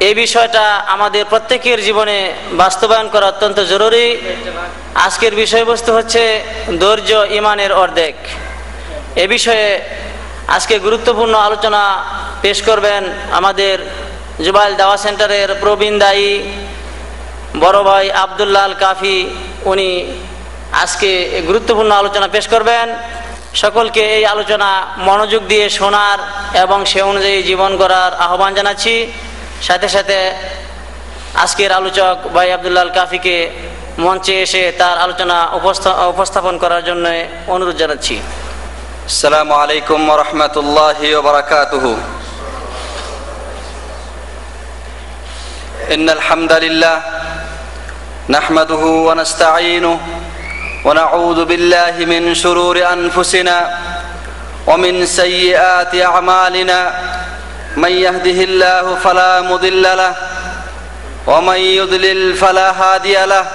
এই বিষয়টা আমাদের প্রত্যেকের জীবনে বাস্তবায়ন করা অত্যন্ত জরুরি। আজকের বিষয়বস্তু হচ্ছে ধৈর্য ঈমানের অর্ধেক। এ বিষয়ে আজকে গুরুত্বপূর্ণ আলোচনা পেশ করবেন আমাদের জুবাইল দাওয়া সেন্টারের প্রবীণ দায়ী বড় ভাই আব্দুল্লাহ আল কাফি। উনি আজকে গুরুত্বপূর্ণ আলোচনা পেশ করবেন। সকলকে এই আলোচনা মনোযোগ দিয়ে শোনার এবং সে অনুযায়ী জীবন গড়ার আহ্বান জানাচ্ছি। সাথে সাথে আজকের আলোচক ভাই আব্দুল্লাহ আল কাফিকে মঞ্চে এসে তার আলোচনা উপস্থাপন করার জন্য অনুরোধ জানাচ্ছি। আসসালামু আলাইকুম ওয়া রাহমাতুল্লাহি ওয়া বারাকাতুহু। ইন্নাল হামদালিল্লাহ নাহমাদুহু ওয়া নাস্তাঈনুহু ওয়া নাউযু বিল্লাহি মিন শুরুরি আনফুসিনা ওয়া মিন সাইয়্যাতি আ'মালিনা মান ইয়াহদিহিল্লাহু ফালা মুদিল্লা লাহু ওয়া মান ইউদ্লিল ফালা হাদিয়া লাহু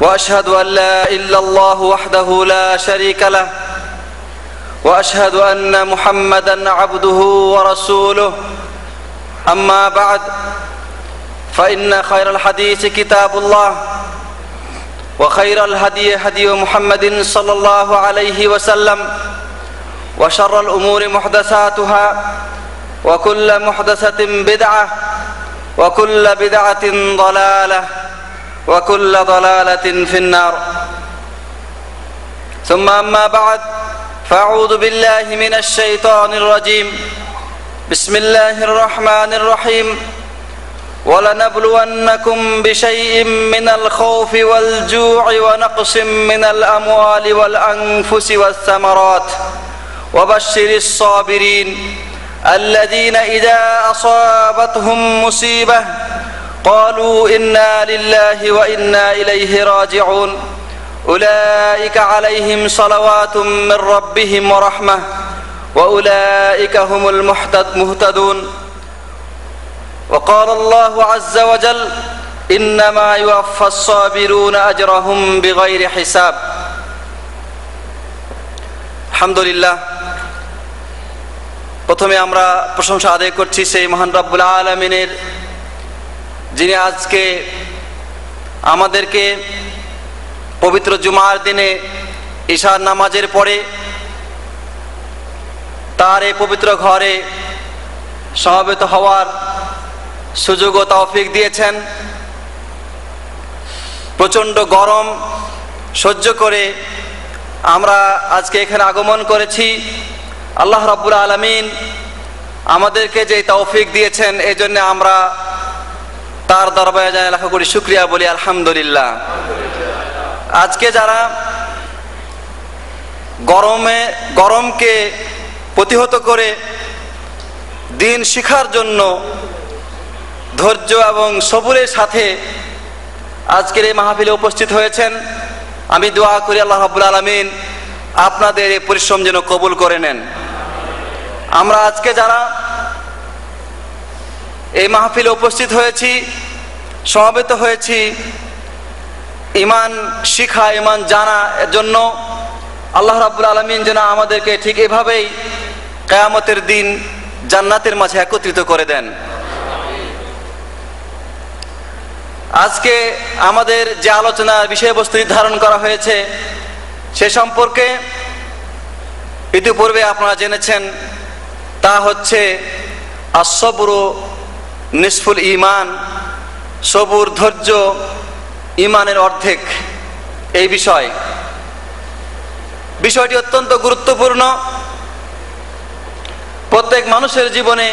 ওয়া আশহাদু আন লা ইলাহা ইল্লাল্লাহু ওয়াহদাহু লা শারীকা লাহু ওয়া আশহাদু আন্না মুহাম্মাদান আবদুহু ওয়া রাসূলুহু। আম্মা বা'দ فإن خير الحديث كتاب الله وخير الهدي هدي محمد صلى الله عليه وسلم وشر الأمور محدثاتها وكل محدثة بدعة وكل بدعة ضلالة وكل ضلالة في النار. ثم أما بعد فأعوذ بالله من الشيطان الرجيم. بسم الله الرحمن الرحيم. ولنبلونكم بشيء من الخوف والجوع ونقص من الأموال والأنفس والثمرات وبشر الصابرين الذين إذا أصابتهم مصيبة قالوا إنا لله وإنا إليه راجعون أولئك عليهم صلوات من ربهم ورحمة وأولئك هم المهتدون. وقال الله عز وجل إنما يوفى الصابرون أجرهم بغير حساب. আলহামদুলিল্লাহ, প্রথমে আমরা প্রশংসা আদায় করছি সেই মহান রব্বুল আলামিনের, যিনি আজকে আমাদেরকে পবিত্র জুমার দিনে ঈশার নামাজের পরে তার এই পবিত্র ঘরে সমবেত হওয়ার সুযোগ ও তৌফিক দিয়েছেন। প্রচণ্ড গরম সহ্য করে আমরা আজকে এখানে আগমন করেছি। আল্লাহ রাব্বুল আলামিন আমাদেরকে যে তৌফিক দিয়েছেন, এই জন্য আমরা তার দরবারে জানাই লাখ কোটি শুকরিয়া বলি আলহামদুলিল্লাহ। আজকে যারা গরমকে প্রতিহত করে দিন শিখার জন্য ধৈর্য এবং সবুরের সাথে আজকের এই মাহফিলে উপস্থিত হয়েছেন, আমি দোয়া করি আল্লাহ রাব্বুল আলামিন আপনাদের এই পরিশ্রম যেন কবুল করে নেন। আমরা আজকে যারা এই মাহফিলে উপস্থিত হয়েছি, সমবেত হয়েছি ঈমান শিখা, ঈমান জানা এর জন্য, আল্লাহ রাব্বুল আলামিন যেন আমাদেরকে ঠিক এভাবেই কিয়ামতের দিন জান্নাতের মাঝে একত্রিত করে দেন। আজকে আমাদের যে আলোচনার বিষয়বস্তু নির্ধারণ করা হয়েছে সে সম্পর্কে ইতিপূর্বে আপনারা জেনেছেন, তা হচ্ছে আস-সবরু নিসফুল ঈমান, সবুর ধৈর্য ঈমানের অর্ধেক। এই বিষয়টি অত্যন্ত গুরুত্বপূর্ণ। প্রত্যেক মানুষের জীবনে,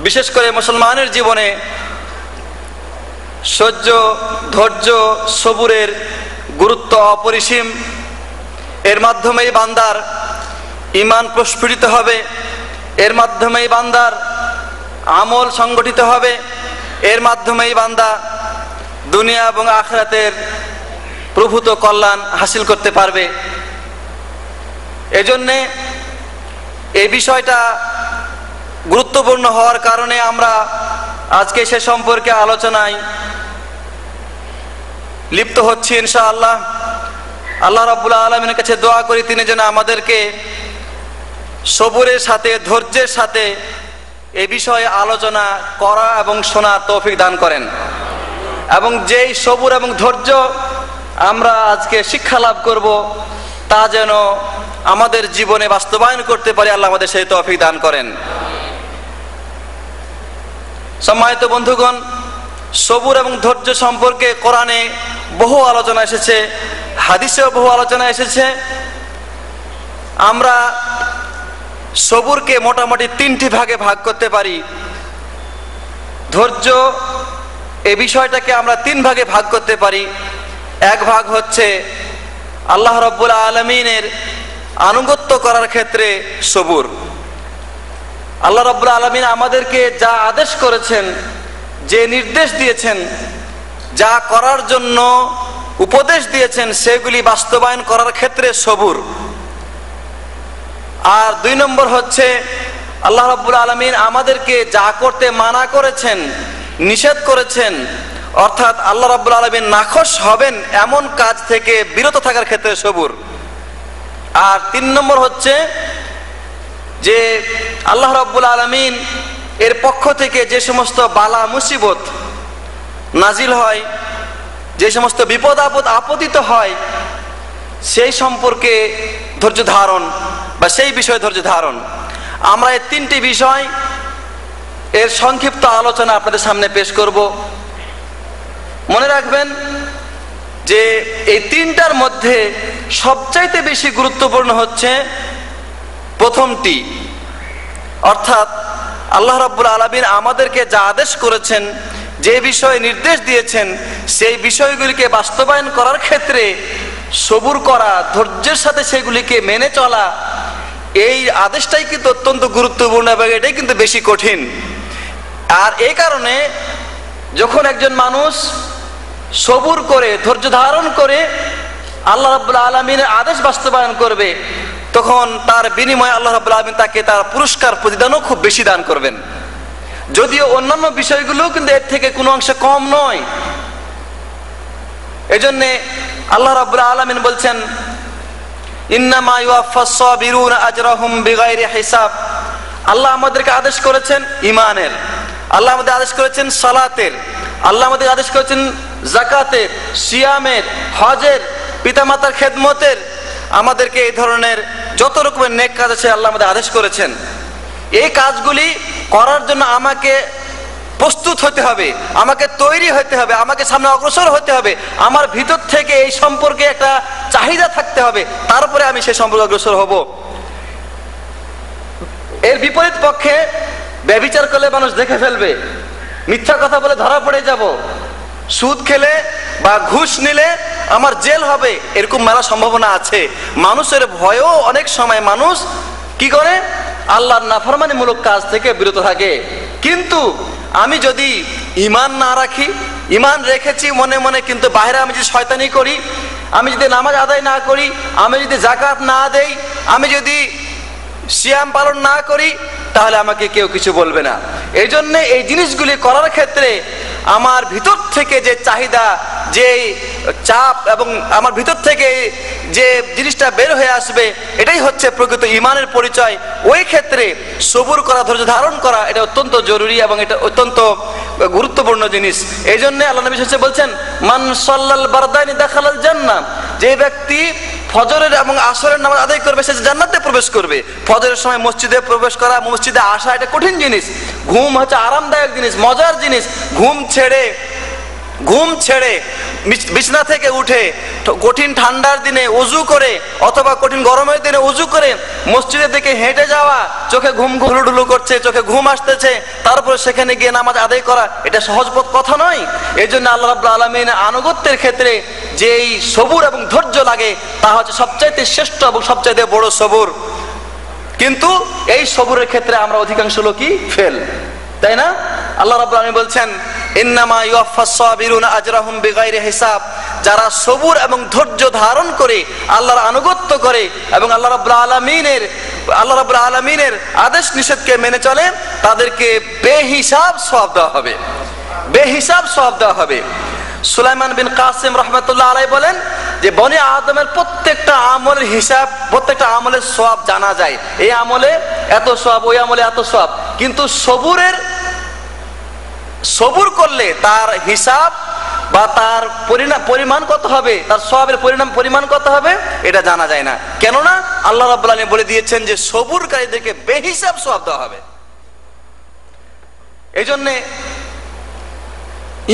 বিশেষ করে মুসলমানের জীবনে ধৈর্য সবুরের গুরুত্ব অপরিসীম। এর মাধ্যমেই বান্দার ঈমান প্রস্ফুটিত হবে, এর মাধ্যমেই বান্দার আমল সংগঠিত হবে, এর মাধ্যমেই বান্দা দুনিয়া এবং আখিরাতের প্রভূত কল্যাণ হাসিল করতে পারবে। এজন্যে এই বিষয়টা গুরুত্বপূর্ণ হওয়ার কারণে আমরা আজকে সে সম্পর্কে আলোচনায় লিপ্ত হচ্ছি ইনশাআল্লাহ। আল্লাহ রাব্বুল আলামিনের কাছে দোয়া করি তিনি যেন আমাদেরকে সবুরের সাথে, ধৈর্যের সাথে এ বিষয়ে আলোচনা করা এবং শোনার তৌফিক দান করেন, এবং যেই সবুর এবং ধৈর্য আমরা আজকে শিক্ষা লাভ করব তা যেন আমাদের জীবনে বাস্তবায়ন করতে পারি। আল্লাহ আমাদের সেই তৌফিক দান করেন। সম্মানিত বন্ধুগণ, সবুর এবং ধৈর্য সম্পর্কে কোরআনে বহু আলোচনা এসেছে, হাদিসেও বহু আলোচনা এসেছে। আমরা সবুরকে মোটামুটি তিনটি ভাগে ভাগ করতে পারি। ধৈর্য এই বিষয়টাকে আমরা তিন ভাগে ভাগ করতে পারি। এক ভাগ হচ্ছে আল্লাহ রাব্বুল আলামিনের আনুগত্য করার ক্ষেত্রে সবুর। আল্লাহ রাব্বুল আলামিন আমাদেরকে যা আদেশ করেছেন, যে নির্দেশ দিয়েছেন, যা করার জন্য উপদেশ দিয়েছেন, সেগুলি বাস্তবায়ন করার ক্ষেত্রে সবুর। আর দুই নম্বর হচ্ছে আল্লাহ রাব্বুল আলামিন আমাদেরকে যা করতে মানা করেছেন, নিষেধ করেছেন, অর্থাৎ আল্লাহ রাব্বুল আলামিন নাখোশ হবেন এমন কাজ থেকে বিরত থাকার ক্ষেত্রে সবুর। আর তিন নম্বর হচ্ছে যে আল্লাহ রাব্বুল আলামিন এর পক্ষ থেকে যে সমস্ত বালা মুসিবত নাজিল হয়, যে সমস্ত বিপদ আপদ আপতিত হয়, সেই সম্পর্কে ধৈর্য ধারণ বা সেই বিষয়ে ধৈর্য ধারণ। আমরা এই তিনটি বিষয় এর সংক্ষিপ্ত আলোচনা আপনাদের সামনে পেশ করব। মনে রাখবেন যে এই তিনটার মধ্যে সবচাইতে বেশি গুরুত্বপূর্ণ হচ্ছে প্রথমটি, অর্থাৎ আল্লাহ রাব্বুল আলামিন আমাদেরকে যা আদেশ করেছেন, যে বিষয়ে নির্দেশ দিয়েছেন, সেই বিষয়গুলিকে বাস্তবায়ন করার ক্ষেত্রে সবুর করা, ধৈর্যের সাথে সেগুলিকে মেনে চলা, এই আদেশটাই কিন্তু অত্যন্ত গুরুত্বপূর্ণ এবং এটাই কিন্তু বেশি কঠিন। আর এই কারণে যখন একজন মানুষ সবুর করে, ধৈর্য ধারণ করে আল্লাহ রাব্বুল আলামিনের আদেশ বাস্তবায়ন করবে, তখন তার বিনিময়ে আল্লাহ রাব্বুল আলামিন তাকে তার পুরস্কার প্রতিদানও খুব বেশি দান করবেন। যদিও অন্যান্য বিষয়গুলো কিন্তু এর থেকে কোনো অংশে কম নয়। এজন্য আল্লাহ রাব্বুল আলামিন বলছেন, ইন্নামা ইউয়াফাস সাবিরুনা আজরাহুম বিগাইরি হিসাব। আল্লাহ আমাদেরকে আদেশ করেছেন ঈমানের, আল্লাহ আমাদের আদেশ করেছেন সালাতের, আল্লাহ আমাদের আদেশ করেছেন যাকাতের, সিয়ামের, হজের, পিতামাতার খেদমতের, আমাদেরকে এই ধরনের যত রকমের নেক কাজ আছে আল্লাহ আমাদের আদেশ করেছেন। এই কাজগুলি করার জন্য আমাকে প্রস্তুত হতে হবে, আমাকে তৈরি হতে হবে, আমাকে সামনে অগ্রসর হতে হবে, আমার ভিতর থেকে এই সম্পর্কে একটা চাহিদা থাকতে হবে, তারপরে আমি সেই সম্পর্কে অগ্রসর হব। এর বিপরীত পক্ষে ব্যভিচার করলে মানুষ দেখে ফেলবে, মিথ্যা কথা বলে ধরা পড়ে যাব, সুদ খেলে বা ঘুষ নিলে আমার জেল হবে, এরকম মেলা সম্ভাবনা আছে। মানুষের ভয়েও অনেক সময় মানুষ কি করে, আল্লাহর নাফরমানিমূলক কাজ থেকে বিরত থাকে। কিন্তু আমি যদি ঈমান না রাখি, ঈমান রেখেছি মনে মনে, কিন্তু বাইরে আমি যদি শয়তানি করি, আমি যদি নামাজ আদায় না করি, আমি যদি যাকাত না দেই, আমি যদি সিয়াম পালন না করি, তাহলে আমাকে কেউ কিছু বলবে না। এই জন্য এই জিনিসগুলি করার ক্ষেত্রে আমার ভিতর থেকে যে চাহিদা, যে চাপ এবং আমার ভিতর থেকে যে জিনিসটা বের হয়ে আসবে, এটাই হচ্ছে প্রকৃত ঈমানের পরিচয়। ওই ক্ষেত্রে সবুর করা, ধৈর্য ধারণ করা, এটা অত্যন্ত জরুরি এবং এটা অত্যন্ত গুরুত্বপূর্ণ জিনিস। এই জন্য আল্লাহ নবী সাল্লাল্লাহু আলাইহি ওয়াসাল্লাম বলছেন, মান সাল্লাল বারদাইনি দাখালাল জান্নাহ। যে ব্যক্তি ফজরের এবং আসরের নামাজ আদায় করবে, সে জান্নাতে প্রবেশ করবে। ফজরের সময় মসজিদে প্রবেশ করা, মসজিদে আসা, এটা কঠিন জিনিস। ঘুম হচ্ছে আরামদায়ক জিনিস, মজার জিনিস। ঘুম ছেড়ে বিছনা থেকে উঠে কঠিন ঠান্ডার দিনে উজু করে অথবা কঠিন গরমের দিনে উজু করে মসজিদের দিকে হেঁটে যাওয়া, চোখে ঘুম ঘুলুঢুলু করছে, চোখে ঘুম আসতেছে, তারপরে সেখানে গিয়ে নামাজ আদায় করা, এটা সহজ কথা নয়। এই জন্য আল্লাহ রাব্বুল আলামিন আনুগত্যের ক্ষেত্রে যেই সবুর এবং ধৈর্য লাগে, তা হচ্ছে সবচাইতে শ্রেষ্ঠ এবং সবচাইতে বড় সবুর। কিন্তু এই সবুরের ক্ষেত্রে আমরা অধিকাংশ লোকই ফেল, তাই না? আল্লাহ রাব্বুল আলামিন বলছেন, ইন্নামা ইউয়াফাস সাবিরুনা আজরাহুম বিগাইরি হিসাব। যারা সবুর এবং ধৈর্য ধারণ করে আল্লাহর আনুগত্য করে এবং আল্লাহ রাব্বুল আলামিনের আদেশ নিষেধকে মেনে চলে, তাদেরকে বেহিসাব সওয়াব দেওয়া হবে, বেহিসাব সওয়াব দেওয়া হবে। সুলাইমান বিন কাসিম রাহমাতুল্লাহ আলাইহি বলেন যে বনি আদমের প্রত্যেকটা আমলের হিসাব, প্রত্যেকটা আমলের সওয়াব জানা যায়। এই আমলে এত সওয়াব, ওই আমলে এত সওয়াব, কিন্তু সবুর করলে তার হিসাব বা তার পরিমাণ কত হবে, তার সওয়াবের পরিমাণ কত হবে এটা জানা যায় না। কেননা আল্লাহ রাব্বুল আলামিন বলে দিয়েছেন যে সবুরকারীদেরকে বেহিসাব সওয়াব দেওয়া হবে। এই জন্যে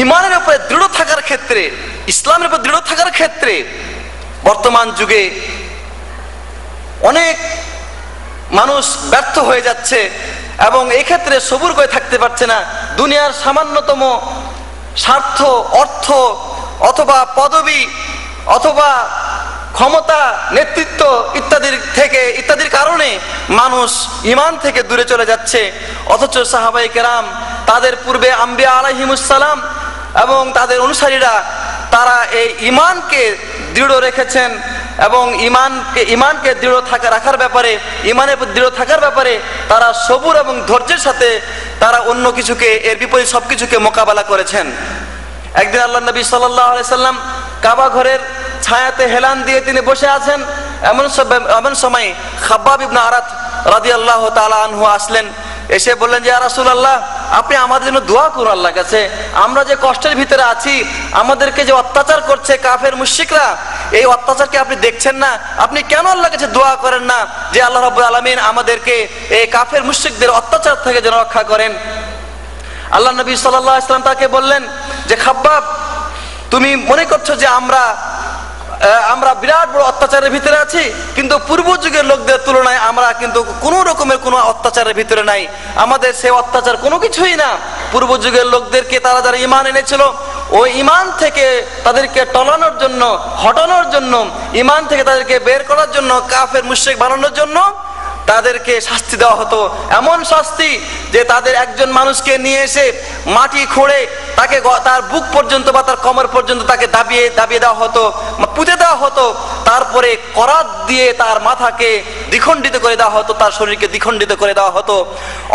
ইমানের উপরে দৃঢ় থাকার ক্ষেত্রে, ইসলামের উপর দৃঢ় থাকার ক্ষেত্রে বর্তমান যুগে অনেক মানুষ ব্যর্থ হয়ে যাচ্ছে এবং এই ক্ষেত্রে সবুর করে থাকতে পারছে না। দুনিয়ার সামান্যতম স্বার্থ, অর্থ অথবা পদবি অথবা ক্ষমতা, নেতৃত্ব ইত্যাদির কারণে মানুষ ঈমান থেকে দূরে চলে যাচ্ছে। অথচ সাহাবায়ে কেরাম, তাদের পূর্বে আম্বিয়া আলাইহিমুস সালাম এবং তাদের অনুসারীরা তারা এই ঈমানকে দৃঢ় রেখেছেন এবং ঈমানকে দৃঢ় রাখার ব্যাপারে, ঈমানের উপর দৃঢ় থাকার ব্যাপারে তারা সবুর এবং ধৈর্যের সাথে তারা অন্য কিছুকে, এর বিপরীত সবকিছুকে মোকাবেলা করেছেন। একদিন আল্লাহ নবী সাল্লাল্লাহু আলাইহি সাল্লাম কাবা ঘরের ছায়াতে হেলান দিয়ে তিনি বসে আছেন। এমন সময় খাব্বাব ইবনে আরাত রাদিয়াল্লাহু তাআলা আনহু আসলেন, এসে বললেন যে ইয়া রাসূলুল্লাহ, আপনি আমাদের জন্য দোয়া করুন আল্লাহর কাছে। আমরা যে কষ্টের ভিতরে আছি, আমাদেরকে যে অত্যাচার করছে কাফের মুশরিকরা, এই অত্যাচারকে আপনি দেখছেন না? আপনি কেন আল্লাহর কাছে দোয়া করেন না যে আল্লাহ রাব্বুল আলামিন আমাদেরকে এই কাফের মুশরিকদের অত্যাচার থেকে যেন রক্ষা করেন? আল্লাহ নবী সাল্লাল্লাহু আলাইহি ওয়াসাল্লাম তাকে বললেন যে খাব্বাব, তুমি মনে করছো যে আমরা বিরাট বড় অত্যাচারের ভিতরে আছি, কিন্তু পূর্ব যুগের লোকদের তুলনায় আমরা কিন্তু কোনো রকমের কোনো অত্যাচারের ভিতরে নাই। আমাদের সে অত্যাচার কোনো কিছুই না। পূর্ব যুগের লোকদেরকে তারা যারা ঈমান এনেছিল, ওই ঈমান থেকে তাদেরকে টলানোর জন্য, হটানোর জন্য, ঈমান থেকে তাদেরকে বের করার জন্য, কাফের মুশরিক বানানোর জন্য তাদেরকে শাস্তি দেওয়া হতো। এমন শাস্তি যে তাদের একজন মানুষকে নিয়ে এসে মাটি খুঁড়ে তাকে তার বুক পর্যন্ত বা তার কোমর পর্যন্ত তাকে দাবিয়ে দেওয়া হতো, পুঁতে দেওয়া হতো। তারপরে করাত দিয়ে তার মাথাকে দ্বিখণ্ডিত করে দেওয়া হতো, তার শরীরকে দ্বিখণ্ডিত করে দেওয়া হতো।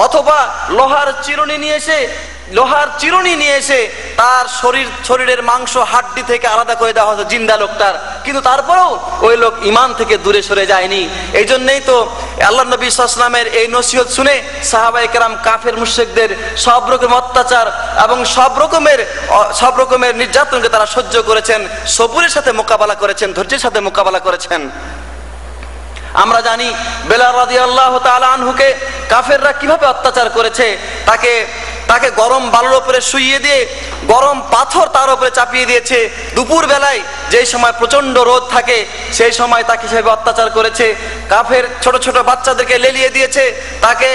অথবা লোহার চিরুনি নিয়ে এসে তার শরীরের মাংস হাড্ডি থেকে আলাদা করে দেওয়া হতো জিন্দা লোকটার। কিন্তু তারপরেও ওই লোক ঈমান থেকে দূরে সরে যায়নি। এই জন্যই তো আল্লাহ নবী সাল্লাল্লাহু আলাইহি ওয়াসাল্লামের এই নসিহত শুনে সাহাবায়ে কেরাম কাফের মুশরিকদের সব রকম অত্যাচার এবং সব রকমের নির্যাতনকে তারা সহ্য করেছেন, সবুরের সাথে মোকাবেলা করেছেন, ধৈর্যের সাথে মোকাবেলা করেছেন। আমরা জানি বেলাল রাদিয়াল্লাহু তাআলা আনহুকে কাফেররা কিভাবে অত্যাচার করেছে। তাকে গরম বালুর উপরে শুইয়ে দিয়ে গরম পাথর তার উপরে চাপিয়ে দিয়েছে। দুপুর বেলায় যেই সময় প্রচন্ড রোদ থাকে, সেই সময় তাকে সেভাবে অত্যাচার করেছে। কাফের ছোট ছোট বাচ্চাদেরকে লেলিয়ে দিয়েছে, তাকে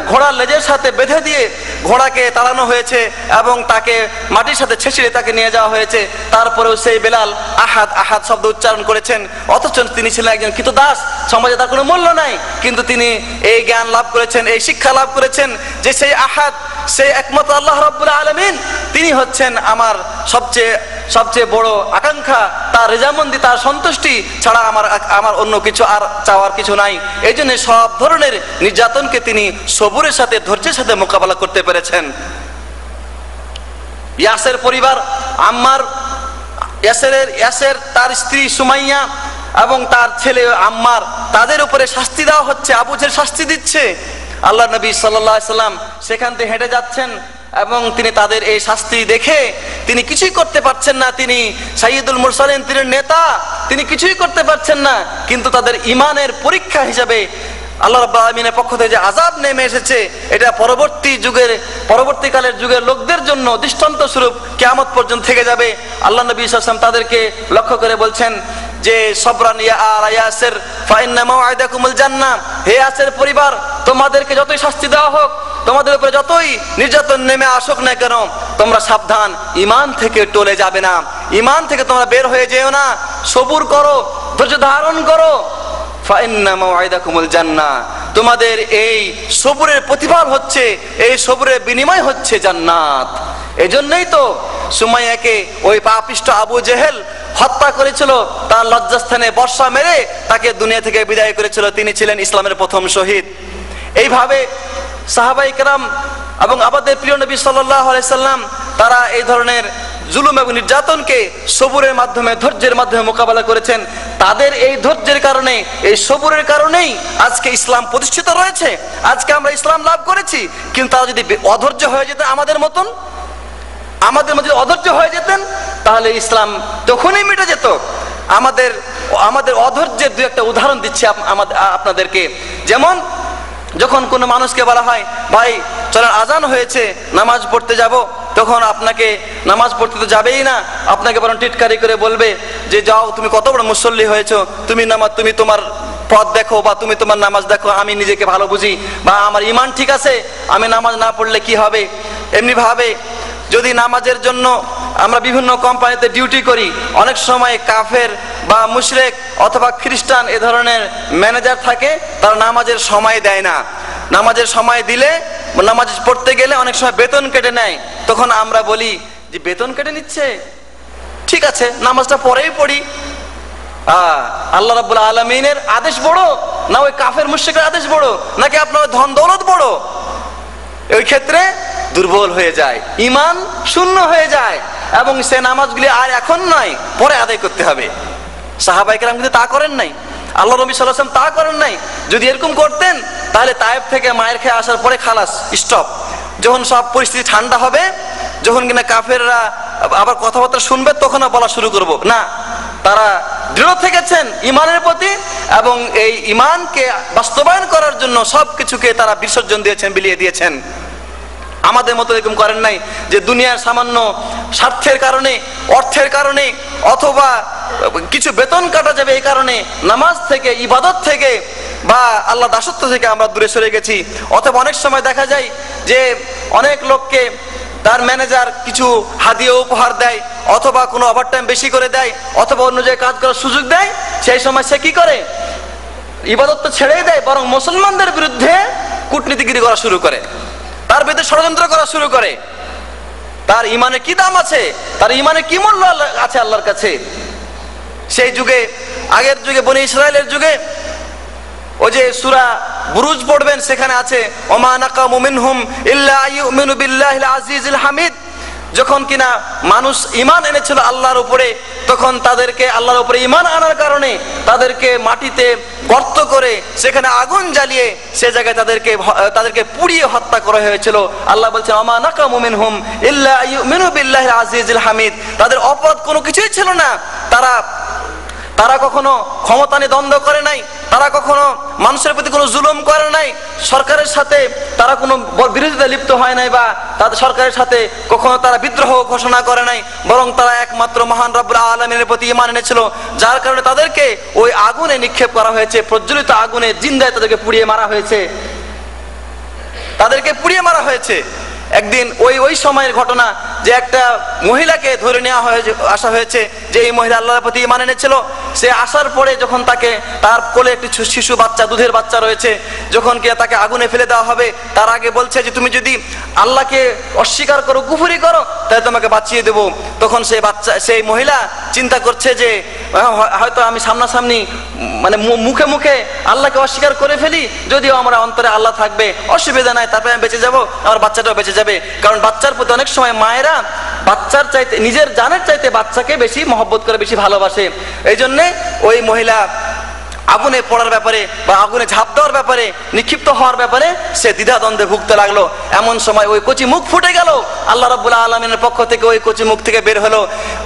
ঘোড়ার লেজের সাথে বেঁধে দিয়ে ঘোড়াকে তাড়ানো হয়েছে এবং তাকে মাটির সাথে ছেঁচড়ে তাকে নিয়ে যাওয়া হয়েছে। তারপরেও সেই বেলাল আহাদ আহাদ শব্দ উচ্চারণ করেছেন, অথচ তিনি ছিলেন একজন কৃতদাস, সমাজে তার কোনো মূল্য নাই। কিন্তু তিনি এই জ্ঞান লাভ করেছেন, এই শিক্ষা লাভ করেছেন যে সেই আহাদ, সেই একমাত্র আল্লাহ রাব্বুল আলামিন, তিনি হচ্ছেন আমার সবচেয়ে বড় আকাঙ্ক্ষা। তার রেজামন্দি, তার সন্তুষ্টি ছাড়া আমার অন্য কিছু আর চাওয়ার কিছু নাই। এই জন্য সব ধরনের নির্যাতনকে তিনি সবুরের সাথে, ধৈর্যের সাথে মোকাবেলা করতে পেরেছেন। ইয়াসের পরিবার, ইয়াসের তার স্ত্রী সুমাইয়া এবং তার ছেলে আম্মার, তাদের উপরে শাস্তি দেওয়া হচ্ছে, আবু জেহেল শাস্তি দিচ্ছে। আল্লাহ নবী সাল্লাল্লাহু আলাইহি ওয়াসাল্লাম সেখান থেকে হেঁটে যাচ্ছেন এবং তিনি তাদের এই শাস্তি দেখে তিনি কিছুই করতে পারছেন না। তিনি সাইয়্যিদুল মুরসালিন, তিনি নেতা, তিনি কিছুই করতে পারছেন না। কিন্তু তাদের ঈমানের পরীক্ষা হিসাবে আল্লাহ রাব্বুল আলামিনের পক্ষ থেকে যে আযাব নেমে এসেছে, এটা পরবর্তীকালের যুগের লোকদের জন্য দৃষ্টান্ত স্বরূপ কিয়ামত পর্যন্ত থেকে যাবে। আল্লাহ নবী সাল্লাল্লাহু আলাইহি ওয়াসাল্লাম তাদেরকে লক্ষ্য করে বলছেন যে সবরান ইয়া আলা ইয়াসির ফা ইন্না মাওয়াইদাকুমুল জান্নাহ। হে ইয়াসের পরিবার, তোমাদেরকে যতই শাস্তি দেওয়া হোক, তোমাদের উপরে যতই নির্যাতন নেমে আসুক না কেন, তোমরা সাবধান, ঈমান থেকে টলে যাবে না, ঈমান থেকে তোমরা বের হয়ে যেও না, সবুর করো, ধৈর্য ধারণ করো। ফা ইন্না মাওয়াইদাকুমুল জান্নাহ, তোমাদের এই সবুরের প্রতিফল হচ্ছে, এই সবুরের বিনিময় হচ্ছে জান্নাত। এই জন্যই তো সুমাইয়াকে ওই পাপিষ্ঠ আবু জেহেল হত্যা করেছিল, তার লজ্জাস্থানে বর্ষা মেরে তাকে দুনিয়া থেকে বিদায় করেছিল। তিনি ছিলেন ইসলামের প্রথম শহীদ। এইভাবে সাহাবায়ে কেরাম এবং আমাদের প্রিয় নবী সাল্লাল্লাহু আলাইহি সাল্লাম তারা এই ধরনের জুলুম এবং নির্যাতনকে সবুরের মাধ্যমে, ধৈর্যের মাধ্যমে মোকাবেলা করেছেন, তাদের এই ধৈর্যের কারণে, এই সবুরের কারণেই আজকে ইসলাম প্রতিষ্ঠিত রয়েছে, আজকে আমরা ইসলাম লাভ করেছি। কিন্তু তারা যদি অধৈর্য হয়ে যেতেন আমাদের মতন, আমাদের মধ্যে অধৈর্য হয়ে যেতেন, তাহলে ইসলাম তখনই মিটে যেত। আমাদের অধৈর্যের দু একটা উদাহরণ দিচ্ছি আপনাদেরকে। যেমন যখন কোনো মানুষকে বলা হয়, ভাই চলেন আজান হয়েছে, নামাজ পড়তে যাব, তখন আপনাকে নামাজ পড়তে তো যাবেই না, আপনাকে বরং টিটকারি করে বলবে যে যাও, তুমি কত বড় মুসল্লি হয়েছো, তুমি তোমার পথ দেখো, বা তুমি তোমার নামাজ দেখো, আমি নিজেকে ভালো বুঝি, বা আমার ইমান ঠিক আছে, আমি নামাজ না পড়লে কি হবে। এমনি ভাবে যদি নামাজের জন্য আমরা বিভিন্ন কোম্পানিতে ডিউটি করি, অনেক সময় কাফের বা মুশরিক অথবা খ্রিস্টান এ ধরনের ম্যানেজার থাকে, তারা নামাজের সময় দেয় না। নামাজের সময় দিলে, নামাজ পড়তে গেলে অনেক সময় বেতন কেটে নেয়। তখন আমরা বলি যে বেতন কেটে নিচ্ছে, ঠিক আছে নামাজটা পরেই পড়ি। আল্লাহ রাব্বুল আলামিনের আদেশ বড় না ওই কাফের মুশরিকের আদেশ বড়, নাকি আপনার ধন দৌলত বড়? ওই ক্ষেত্রে দুর্বল হয়ে যায়, ঈমান শূন্য হয়ে যায়, এবং সে নামাজগুলি আর এখন নয়, পরে আদায় করতে হবে। সাহাবায়ে কেরাম কিন্তু তা করেন নাই, আল্লাহ নবী সাল্লাল্লাহু আলাইহি ওয়াসাল্লাম তা করেন নাই। যদি এরকম করতেন তাহলে তায়েফ থেকে মায়ের খেয়ে আসার পরে খালাস, স্টপ। যখন সব পরিস্থিতি ঠান্ডা হবে, যখন কিনা কাফেররা আবার কথাবার্তা শুনবে, তখন বলা শুরু করব না। তারা দৃঢ় থেকেছেন ঈমানের প্রতি, এবং এই ঈমানকে বাস্তবায়ন করার জন্য সবকিছুকে তারা বিসর্জন দিয়েছেন, বিলিয়ে দিয়েছেন। আমাদের মতো এরকম করেন নাই যে দুনিয়ার সামান্য স্বার্থের কারণে, অর্থের কারণে, অথবা কিছু বেতন কাটা যাবে এই কারণে নামাজ থেকে, ইবাদত থেকে বা আল্লাহ দাসত্ব থেকে আমরা দূরে সরে গেছি। অথবা অনেক সময় দেখা যায় যে অনেক লোককে তার ম্যানেজার কিছু হাদিয়া উপহার দেয়, অথবা কোনো ওভারটাইম বেশি করে দেয়, অথবা অন্য জায়গায় কাজ করার সুযোগ দেয়। সেই সময় সে কি করে? ইবাদত তো ছেড়েই দেয়, বরং মুসলমানদের বিরুদ্ধে কূটনীতিগিরি করা শুরু করে, তার বিরুদ্ধে ষড়যন্ত্র করা শুরু করে। তার ইমানে কি দাম আছে, তার ইমানে কি মূল্য আছে আল্লাহর কাছে? সেই যুগে, আগের যুগে, বনি ইসরায়েলের যুগে, ওই যে সূরা বুরুজ পড়বেন, সেখানে আছে ওমা নাকামু মিনহুম ইল্লা আইয়ুমিনু বিল্লাহিল আজিজিল হামিদ। যখন কিনা মানুষ ঈমান এনেছিল আল্লাহর উপরে, তখন তাদেরকে আল্লাহর উপরে ঈমান আনার কারণে তাদেরকে মাটিতে গর্ত করে সেখানে আগুন জ্বালিয়ে সে জায়গায় তাদেরকে পুড়িয়ে হত্যা করা হয়েছিল। আল্লাহ বলছেন ওমা নাকামু মিনহুম ইল্লা আইয়ুমিনু বিল্লাহিল আজিজিল হামিদ। তাদের অপরাধ কোনো কিছুই ছিল না। তারা কখনো ক্ষমতা নিয়ে দ্বন্দ্ব করে নাই, তারা কখনো মানুষের প্রতি কোনো জুলুম করে নাই, সরকারের সাথে তারা কোনো বিরোধিতা লিপ্ত হয় নাই, বা তাদের সরকারের সাথে কখনো তারা বিদ্রোহ ঘোষণা করে নাই, বরং তারা একমাত্র মহান রব্বুল আলামিনের প্রতি ঈমান এনেছিল, যার কারণে তাদেরকে ওই আগুনে নিক্ষেপ করা হয়েছে, প্রজ্বলিত আগুনে জিন্দায় তাদেরকে পুড়িয়ে মারা হয়েছে, তাদেরকে পুড়িয়ে মারা হয়েছে। একদিন ওই সময়ের ঘটনা যে একটা মহিলাকে ধরে নেওয়া আসা হয়েছে, যে এই মহিলা আল্লাহর প্রতি ঈমান এনেছিল। সে আসার পরে যখন তার কোলে একটি শিশু বাচ্চা, দুধের বাচ্চা রয়েছে, যখন কি তাকে আগুনে ফেলে দেওয়া হবে, তার আগে বলছে যে তুমি যদি আল্লাহকে অস্বীকার করো, কুফরি করো, তাহলে তোমাকে বাঁচিয়ে দেবো। তখন সেই মহিলা চিন্তা করছে যে হয়তো আমি সামনাসামনি, মানে মুখে মুখে আল্লাহকে অস্বীকার করে ফেলি, যদিও আমার অন্তরে আল্লাহ থাকবে, অসুবিধা নাই, তারপরে আমি বেঁচে যাবো, আমার বাচ্চাটাও বেঁচে যাবে। কারণ বাচ্চার প্রতি অনেক সময় মায়েরা বাচ্চার চাইতে, নিজের জানের চাইতে বাচ্চাকে বেশি মহব্বত করে, বেশি ভালোবাসে। এই জন্যে ওই মহিলা আগুনে পড়ার ব্যাপারে বা আগুনে ঝাঁপ দেওয়ার ব্যাপারে, নিক্ষিপ্ত হওয়ার ব্যাপারে সে দ্বিধাদ্বন্দ্বে ভুগতে লাগলো। এমন সময় ওই কচি মুখ ফুটে গেল, আল্লাহ রাব্বুল আলামিনের পক্ষ থেকে ওই কচি মুখ থেকে বের হলো,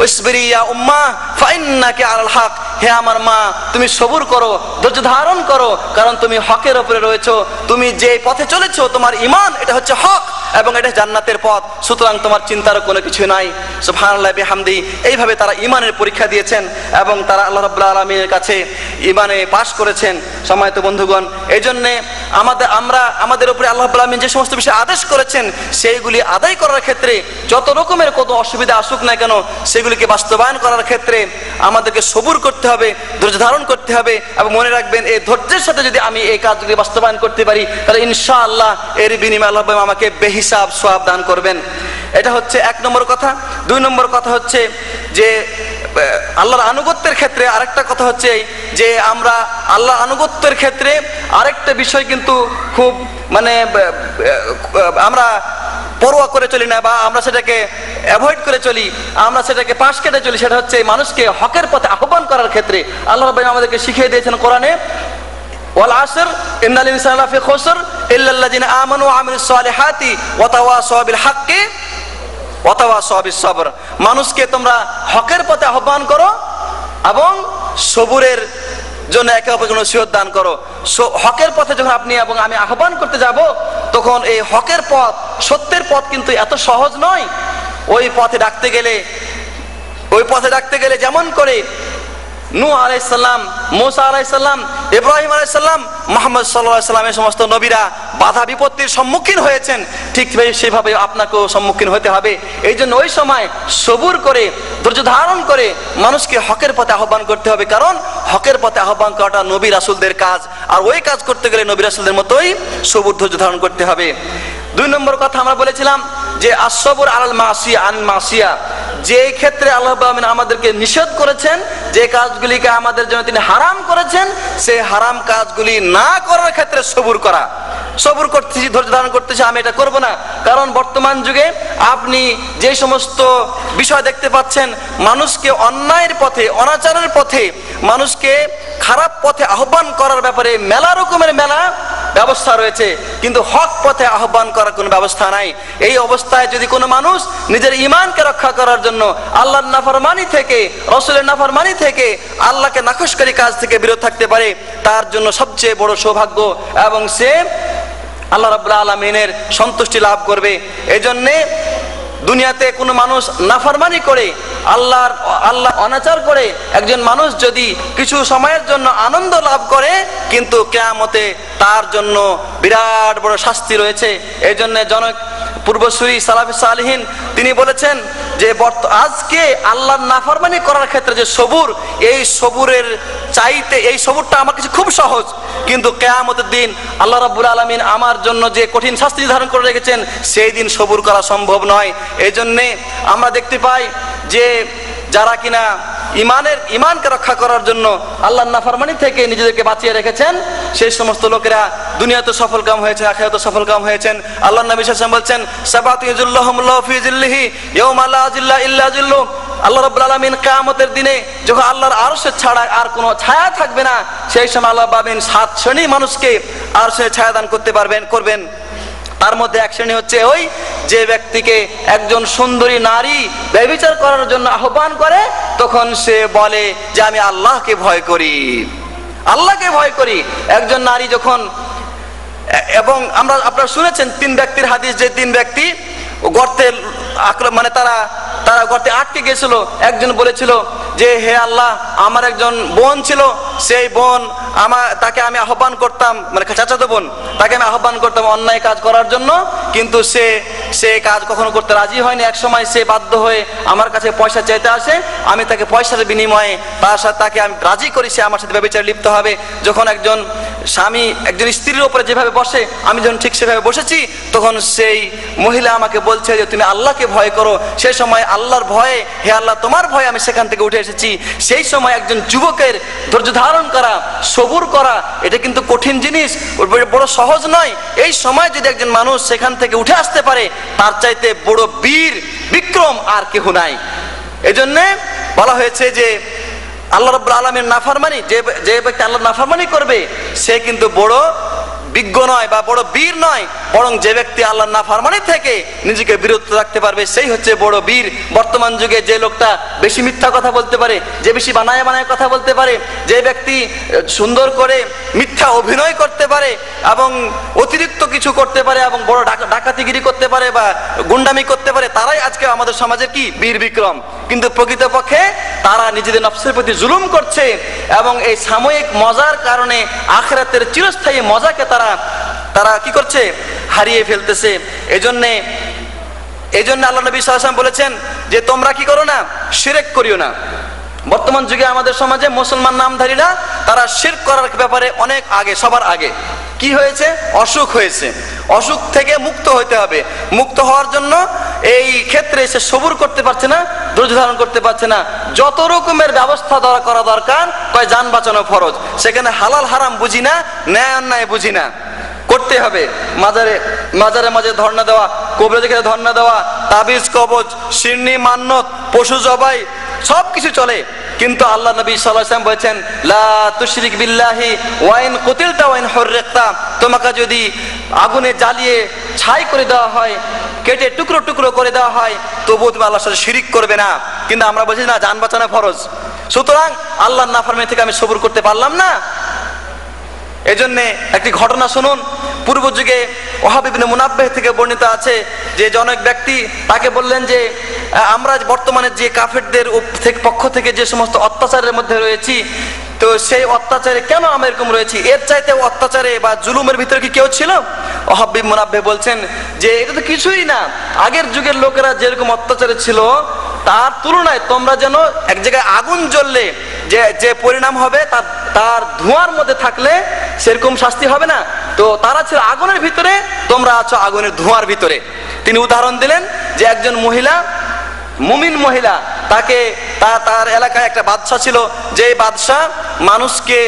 ইসবিরি ইয়া উম্মাহ ফাইন্নাকি আলাল হক। হে আমার মা, তুমি সবুর করো, ধৈর্য ধারণ করো, কারণ তুমি হকের উপরে রয়েছো। তুমি যে পথে চলেছো, তোমার ঈমান এটা হচ্ছে হক, এবং এটা জান্নাতের পথ, সুতরাং তোমার চিন্তার কোনো কিছু নাই। সুবহানাল্লাহ বিহামদি। এইভাবে তারা ঈমানের পরীক্ষা দিয়েছেন, এবং তারা আল্লাহ রাব্বুল আলামিনের কাছে ঈমানে পাশ করেছেন। সম্মানিত বন্ধুগণ, এই জন্যে আমাদের উপরে আল্লাহ রাব্বুল আলামিন যে সমস্ত বিষয় আদেশ করেছেন, সেইগুলি আদায় করার ক্ষেত্রে যত রকমের কত অসুবিধা আসুক না কেন, সেগুলিকে বাস্তবায়ন করার ক্ষেত্রে আমাদেরকে সবুর করতে হবে, ধৈর্য ধারণ করতে হবে। এবং মনে রাখবেন, এই ধৈর্যের সাথে যদি আমি এই কাজগুলি বাস্তবায়ন করতে পারি, তাহলে ইনশাআল্লাহ এর বিনিময়ে আল্লাহ আমাকে বেহিসাব সওয়াব দান করবেন। এটা হচ্ছে 1 নম্বর কথা। 2 নম্বর কথা হচ্ছে যে আল্লাহর আনুগত্যের ক্ষেত্রে আরেকটা কথা হচ্ছে যে আমরা আল্লাহর আনুগত্যের ক্ষেত্রে আরেকটা বিষয় কিন্তু খুব, মানে আমরা পরোয়া করে চলি না, বা আমরা সেটাকে অ্যাভয়েড করে চলি, আমরা সেটাকে পাশ কেটে চলি, সেটা হচ্ছে মানুষকে হকের পথে আহ্বান করার ক্ষেত্রে আল্লাহ রাব্বুল আমাদেরকে শিখিয়ে দিয়েছেন কোরআনে, ওয়াল আসর ইন্নাল ইনসানা লাফি খুসর ইল্লাল্লাযিনা আমানু ওয়া আমিলুস সালিহাতি ওয়া তাওয়াসাউ বিল হাক্কি ওয়া তাওয়াসাউ বিস সবর। মানুষকে তোমরা হকের পথে আহ্বান করো এবং সবুরের জন্য একে অপরকে নসিহত দান করো। হকের পথে যখন আপনি এবং আমি আহ্বান করতে যাব, তখন এই হকের পথ, সত্যের পথ কিন্তু এত সহজ নয়। ওই পথে ডাকতে গেলে যেমন করে নূহ আলাইহিস সালাম, মুসা আলাইহিস সালাম, ইব্রাহিম আলাইহিস সালাম, মুহাম্মদ সাল্লাল্লাহু আলাইহি সাল্লামের সমস্ত নবীরা বাধা বিপত্তির সম্মুখীন হয়েছেন, ঠিক সেভাবে আপনাকেও সম্মুখীন হতে হবে। এই জন্য ওই সময় সবুর করে, ধৈর্য ধারণ করে মানুষকে হকের পথে আহ্বান করতে হবে, কারণ হকের পথে আহ্বান করাটা নবী রাসূলদের কাজ, আর ওই কাজ করতে গেলে নবী রাসূলদের মতোই সবুর ধৈর্য ধারণ করতে হবে। 2 নম্বর কথা আমরা বলেছিলাম যে আসবর আলাল মাসিয়া আন মাসিয়া, যে ক্ষেত্রে আল্লাহ রাব্বুল আলামিন আমাদেরকে নিষেধ করেছেন, যে কাজগুলিকে আমাদের জন্য তিনি হারাম করেছেন, সেই হারাম কাজগুলি না করার ক্ষেত্রে সবুর করতেছি, ধৈর্য ধারণ করতেছি, আমি এটা করব না। কারণ বর্তমান যুগে আপনি যে সমস্ত বিষয় দেখতে পাচ্ছেন, মানুষকে অন্যায়ের পথে, অনাচারের পথে, মানুষকে খারাপ পথে আহ্বান করার ব্যাপারে মেলা রকমের ব্যবস্থা রয়েছে, কিন্তু হক পথে আহ্বান করার কোনো ব্যবস্থা নাই। এই অবস্থায় যদি কোনো মানুষ নিজের ঈমানকে রক্ষা করার জন্য আল্লাহর নাফরমানি থেকে, রাসূলের নাফরমানি থেকে, আল্লাহকে নাকশকারী কাজ থেকে বিরত থাকতে পারে, তার জন্য সবচেয়ে বড় সৌভাগ্য, এবং সে আল্লাহ রাব্বুল আলামিনের সন্তুষ্টি লাভ করবে। এই জন্যে দুনিয়াতে কোনো মানুষ নাফরমানি করে, আল্লাহ অনাচার করে একজন মানুষ যদি কিছু সময়ের জন্য আনন্দ লাভ করে, কিন্তু কিয়ামতে তার জন্য বিরাট বড় শাস্তি রয়েছে। এই জন্য জনক পূর্বসূরি সালাফে সালেহিন তিনি বলেছেন যে আজকে আল্লাহর নাফরমানি করার ক্ষেত্রে যে সবুর, এই সবুরের চাইতে এই সবুরটা আমার কাছে খুব সহজ, কিন্তু কিয়ামতের দিন আল্লাহ রাব্বুল আলামিন আমার জন্য যে কঠিন শাস্তি নির্ধারণ করে রেখেছেন, সেই দিন সবুর করা সম্ভব নয়। এই জন্যে আমরা দেখতে পাই যে যারা কিনা ঈমানকে রক্ষা করার জন্য আল্লাহর নাফরমানি থেকে নিজেদেরকে বাঁচিয়ে রেখেছেন, সেই সমস্ত লোকেরা দুনিয়াতে সফলকাম হয়েছে, আখিরাতে সফলকাম হয়েছেন। আল্লাহর নবী সাল্লাল্লাহু আলাইহি ওয়াসাল্লাম বলছেন, সাবাতু ইযুল্লাহুমুল্লাহু ফি যিল্লিহি ইয়াওমা লা যিল্লা ইল্লা যিল্লুহু। আল্লাহ রাব্বুল আলামিন কিয়ামতের দিনে যখন আল্লাহর আরশের ছাড়া আর কোনো ছায়া থাকবে না, সেই সময় আল্লাহ পাবেন 7 শ্রেণী মানুষকে আরশের ছায়া দান করবেন। তার মধ্যে এক শ্রেণী হচ্ছে ওই যে ব্যক্তিকে একজন সুন্দরী নারী ব্যভিচার করার জন্য আহ্বান করে, তখন সে বলে যে আমি আল্লাহকে ভয় করি। একজন নারী যখন, এবং আপনারা শুনেছেন 3 ব্যক্তির হাদিস, যে 3 ব্যক্তি গর্তে তারা গর্তে আটকে গেছিল। একজন বলেছিল যে হে আল্লাহ, আমার একজন বোন ছিল, সেই বোন তাকে আমি আহ্বান করতাম, মানে চাচাতো বোন, তাকে আমি আহ্বান করতাম অন্যায় কাজ করার জন্য, কিন্তু সে কাজ কখনো করতে রাজি হয়নি। এক সময় সে বাধ্য হয়ে আমার কাছে পয়সা চাইতে আসে, আমি তাকে পয়সার বিনিময়ে তাকে আমি রাজি করি সে আমার সাথে ব্যভিচারে লিপ্ত হবে। যখন একজন স্বামী একজন স্ত্রীর উপরে যেভাবে বসে, আমি যখন ঠিক সেভাবে বসেছি, তখন সেই মহিলা আমাকে বলছে যে তুমি আল্লাহকে ভয় করো। সেই সময় আল্লাহর ভয়ে, হে আল্লাহ তোমার ভয়ে আমি সেখান থেকে উঠে এসেছি। সেই সময় একজন যুবকের ধৈর্য ধারণ করা, সবুর করা, এটা কিন্তু কঠিন জিনিস, বড় সহজ নয়। এই সময় যদি একজন মানুষ সেখান থেকে উঠে আসতে পারে, তার চাইতে বড় বীর বিক্রম আর কেউ নাই। এজন্যে বলা হয়েছে যে আল্লাহ রাব্বুল আলামিনের নাফরমানি, যে ব্যক্তি আল্লাহর নাফরমানি করবে, সে কিন্তু বড় বিজ্ঞ নয় বা বড় বীর নয়, বরং যে ব্যক্তি আল্লাহর নাফরমানি থেকে নিজেকে বিরত রাখতে পারবে, সেই হচ্ছে বড় বীর। বর্তমান যুগে যে লোকটা বেশি মিথ্যা কথা বলতে পারে, যে বেশি বানায় কথা বলতে পারে, যে ব্যক্তি সুন্দর করে মিথ্যা অভিনয় করতে পারে এবং অতিরিক্ত কিছু করতে পারে এবং বড় ডাকাতিগিরি করতে পারে বা গুন্ডামি করতে পারে, তারাই আজকে আমাদের সমাজের কি বীর বিক্রম। কিন্তু প্রকৃতপক্ষে তারা নিজেদের নফসের প্রতি জুলুম করছে, এবং এই সাময়িক মজার কারণে আখিরাতের চিরস্থায়ী মজাকে তারা কি করছে, হারিয়ে ফেলতেছে। এজন্য আল্লাহ নবী সাল্লাল্লাহু আলাইহি ওয়াসাল্লাম বলেছেন যে তোমরা কি করো না, শিরক করিও না। বর্তমান যুগে আমাদের সমাজে মুসলমান নামধারীরা তারা শিরক করার ব্যাপারে অনেক আগে, সবার আগে। কি হয়েছে? অসুখ হয়েছে। অসুখ থেকে মুক্ত হইতে হবে। মুক্ত হওয়ার জন্য এই ক্ষেত্রে সে সবুর করতে পারছে না, ধৈর্য ধারণ করতে পারছে না। যত রকমের ব্যবস্থা করা দরকার, কয় যান বাঁচানো ফরজ। সেখানে হালাল হারাম বুঝি না, ন্যায় অন্যায় বুঝি না, করতে হবে। মাজারে মাজারে মাঝে ধর্ণা দেওয়া, কবরে যেখানে ধর্ণা দেওয়া, তাবিজ কবজ, শিরনি মান্নত, পশু জবাই সব কিছু চলে। কিন্তু আল্লাহ নবী সাল্লাল্লাহু আলাইহি ওয়াসাল্লাম বলেছেন লা তুশরিক বিল্লাহি ওয়া ইন কুতিলতা ওয়া ইন হুররিকতা, তোমাকে যদি আগুনে জ্বালিয়ে ছাই করে দেওয়া হয়, কেটে টুকরো টুকরো করে দেওয়া হয়, তবুও তুমি আল্লাহর সাথে শিরিক করবে না। কিন্তু আমরা বলছি না, জান বাঁচানো ফরজ, সুতরাং আল্লাহর নাফরমানি থেকে আমি সবুর করতে পারলাম না। এজন্যে একটি ঘটনা শুনুন। পূর্ব যুগে ওয়াহাব ইবনে মুনাব্বিহ থেকে বর্ণিত আছে যে জনক ব্যক্তি তাকে বললেন যে আমরা বর্তমানে যে কাফেরদের পক্ষ থেকে যে সমস্ত অত্যাচারের মধ্যে রয়েছি, তো সেই অত্যাচারে কেন আমরা এরকম রয়েছি, এর চাইতে অত্যাচারে বা জুলুমের ভিতরে কি কেউ ছিল? ওয়াহাব ইবনে মুনাব্বিহ বলছেন যে এটা তো কিছুই না, আগের যুগের লোকেরা যেরকম অত্যাচারে ছিল তার তুলনায় তোমরা যেন এক জায়গায় আগুন জ্বললে যে পরিণাম হবে তার ধোঁয়ার মধ্যে থাকলে সেরকম শাস্তি হবে না, তো তারা ছিল আগুনের ভিতরে, তোমরা আছো আগুনের ধোঁয়ার ভিতরে। তিনি উদাহরণ দিলেন যে একজন মহিলা, মুমিন মহিলা, তাকে তার এলাকায় একটা বাদশা ছিল, যে বাদশা মানুষকে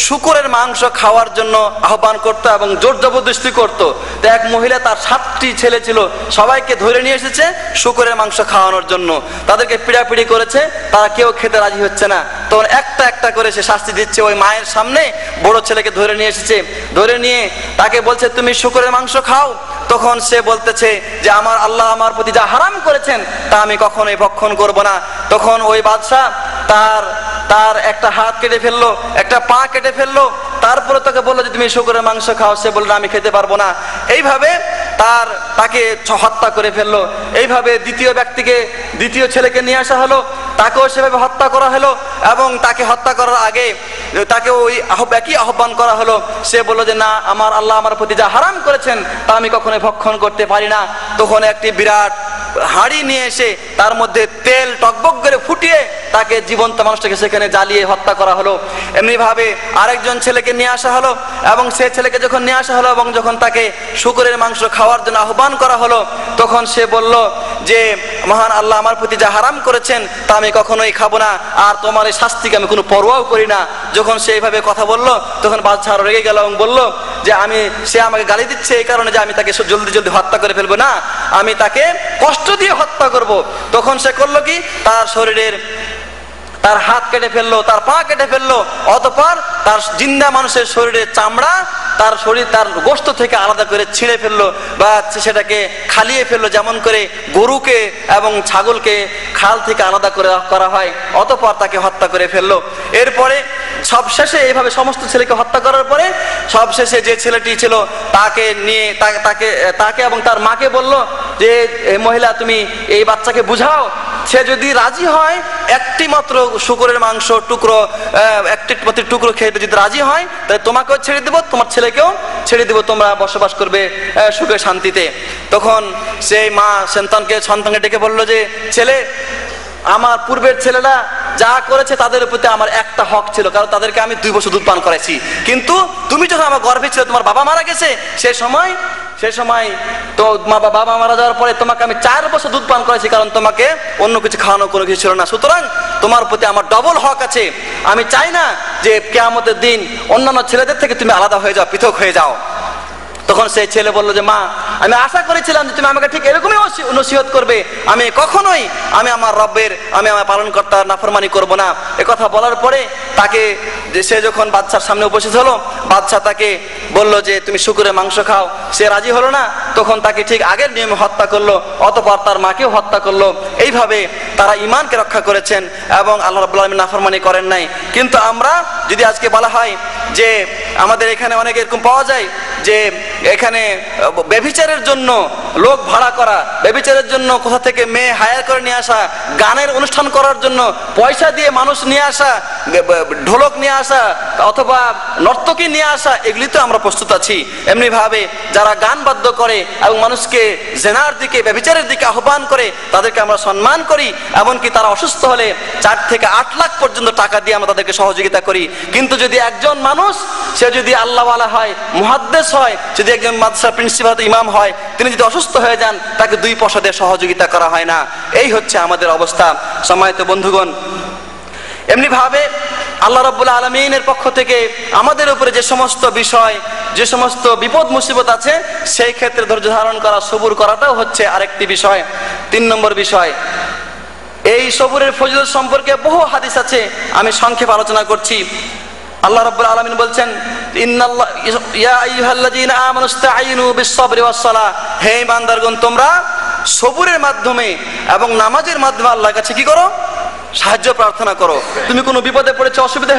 শূকরের মাংস খাওয়ার জন্য আহ্বান করত এবং জোর জবরদস্তি করত। তো এক মহিলা, তার 7টি ছেলে ছিল, সবাইকে ধরে নিয়ে এসেছে শূকরের মাংস খাওয়ানোর জন্য, তাদেরকে পিড়াপিড়ি করেছে, তারা কেউ খেতে রাজি হচ্ছে না। তখন একটা একটা করে সে শাস্তি দিচ্ছে। ওই মায়ের সামনে বড় ছেলেকে ধরে নিয়ে এসেছে, ধরে নিয়ে তাকে বলছে তুমি শূকরের মাংস খাও। তখন সে বলতেছে যে আমার আল্লাহ আমার প্রতি যা হারাম করেছেন তা আমি কখনোই ভক্ষণ করব না। তখন ওই বাদশা তার একটা হাত কেটে ফেললো, একটা পা কেটে ফেললো, তারপরে তাকে বললো যে তুমি শূকরের মাংস খাও। সে বললো আমি খেতে পারবো না। এইভাবে তাকে হত্যা করে ফেললো। এইভাবে দ্বিতীয় ছেলেকে নিয়ে আসা হলো, তাকেও সেভাবে হত্যা করা হলো এবং তাকে হত্যা করার আগে তাকে ওই একই আহ্বান করা হলো। সে বললো যে না, আমার আল্লাহ আমার প্রতি যা হারাম করেছেন তা আমি কখনোই ভক্ষণ করতে পারি না। তখন একটি বিরাট হাঁড়ি নিয়ে এসে তার মধ্যে তেল টকবক করে ফুটিয়ে তাকে জীবন্ত মানুষটাকে সেখানে জ্বালিয়ে হত্যা করা হলো। এমনি ভাবে আরেকজন ছেলেকে নিয়ে আসা হলো এবং সে ছেলেকে যখন নিয়ে আসা হলো এবং যখন তাকে শূকরের মাংস খাওয়ার জন্য আহ্বান করা হলো, তখন সে বলল যে মহান আল্লাহ আমার প্রতি যা হারাম করেছেন তা আমি কখনোই খাবো না, আর তোমার এই শাস্তিকে আমি কোনো পরোয়াও করি না। যখন সে এইভাবে কথা বললো, তখন বাদশা রেগে গেল এবং বলল যে সে আমাকে গালি দিচ্ছে এই কারণে যে আমি তাকে জলদি জলদি হত্যা করে ফেলবো না, আমি তাকে কষ্ট দিয়ে হত্যা করব। তখন সে করলো কি, তার হাত কেটে ফেললো, তার পা কেটে ফেললো, অতঃপর তার জিন্দা মানুষের শরীরের চামড়া তার গোশত থেকে আলাদা করে ছিঁড়ে ফেললো বা সেটাকে খালিয়ে ফেললো, যেমন করে গরুকে এবং ছাগলকে খাল থেকে আলাদা করে করা হয়। অতঃপর তাকে হত্যা করে ফেললো। এরপরে সবশেষে এইভাবে সমস্ত ছেলেকে হত্যা করার পরে সবশেষে যে ছেলেটি ছিল তাকে নিয়ে তাকে এবং তার মাকে বলল যে মহিলা তুমি এই বাচ্চাকে বুঝাও, সে যদি রাজি হয় একটি মাত্র শূকরের মাংস একটি মাত্র টুকরো খেতে যদি রাজি হয়, তাহলে তোমাকেও ছেড়ে দেবো, তোমার ছেলেকেও ছেড়ে দেবো, তোমরা বসবাস করবে সুখে শান্তিতে। তখন সেই মা সন্তানকে ডেকে বললো যে ছেলে, আমার পূর্বের ছেলেরা যা করেছে তাদের প্রতি আমার একটা হক ছিল, কারণ তাদেরকে আমি 2 বছর দুধ পান করাইছি, কিন্তু তুমি যখন আমার গর্ভে ছিল, তোমার বাবা মারা গেছে, সে সময় তো বাবা মারা যাওয়ার পরে তোমাকে আমি 4 বছর দুধ পান করাইছি, কারণ তোমাকে অন্য কিছু খাওয়ানো কোনো কিছু ছিল না। সুতরাং তোমার প্রতি আমার ডবল হক আছে। আমি চাই না যে কিয়ামতের দিন অন্যান্য ছেলেদের থেকে তুমি আলাদা হয়ে যাও, পৃথক হয়ে যাও। তখন সেই ছেলে বললো যে মা, আমি আশা করেছিলাম যে তুমি আমাকে ঠিক এরকমই নসিহত করবে, আমি কখনোই আমার পালনকর্তার নাফরমানি করব না। কথা বলার পরে সে যখন বাদশার সামনে উপস্থিত হলো, বাদশা তাকে বললো যে তুমি শূকরের মাংস খাও। সে রাজি হলো না। তখন তাকে ঠিক আগের নিয়মে হত্যা করলো, অতঃপর তার মাকেও হত্যা করলো। এইভাবে তারা ঈমানকে রক্ষা করেছেন এবং আল্লাহ রাব্বুল আলামিন নাফরমানি করেন নাই। কিন্তু আমরা যদি আজকে বলা হয় যে আমাদের এখানে অনেক এরকম পাওয়া যায় যে এখানে ব্যভিচারের জন্য লোক ভাড়া করা, ব্যভিচারের জন্য কোথা থেকে মেয়ে হায়ার করে নিয়ে আসা, গানের অনুষ্ঠান করার জন্য পয়সা দিয়ে মানুষ নিয়ে আসা, ঢোলক নিয়ে আসা অথবা নর্তকী নিয়ে আসা, এগুলি তো আমরা প্রস্তুত আছি। এমনি ভাবে যারা গান বাদ্য করে এবং মানুষকে জেনার দিকে, ব্যভিচারের দিকে আহ্বান করে, তাদেরকে আমরা সম্মান করি। এমনকি তারা অসুস্থ হলে 4 থেকে 8 লাখ পর্যন্ত টাকা দিয়ে আমরা তাদেরকে সহযোগিতা করি। কিন্তু যদি একজন মানুষ, সে যদি আল্লাহওয়ালা হয়, মুহাদ্দিস হয়, যদি একজন মাদ্রাসার প্রিন্সিপাল ইমাম হয়, তিনি যদি অসুস্থ হয়ে যান, তাকে 2 পয়সা দিয়ে সহযোগিতা করা হয় না। এই হচ্ছে আমাদের অবস্থা। সম্মানিত বন্ধুগণ, এমনি ভাবে আল্লাহ রাব্বুল আলামিনের পক্ষ থেকে আমাদের উপরে যে সমস্ত বিষয়, যে সমস্ত বিপদ মুসিবত আছে, সেই ক্ষেত্রে ধৈর্য ধারণ করা, সবুর করাটাও হচ্ছে আরেকটি বিষয়। 3 নম্বর বিষয়, এই সবুরের ফজিলত সম্পর্কে বহু হাদিস আছে, আমি সংক্ষেপে আলোচনা করছি। আল্লাহ রাব্বুল আলামিন বলছেন, ইন্নাল্লাহ ইয়া আইয়ুহাল্লাযীনা আমানু ইসতাঈনু বিস-সাবরি ওয়াস-সালাহ, হে ঈমানদারগণ তোমরা সবুরের মাধ্যমে এবং নামাজের মাধ্যমে আল্লাহর কাছে কি করো? সাহায্য প্রার্থনা করো। তুমি কোনো বিপদে পড়েছো, অসুবিধা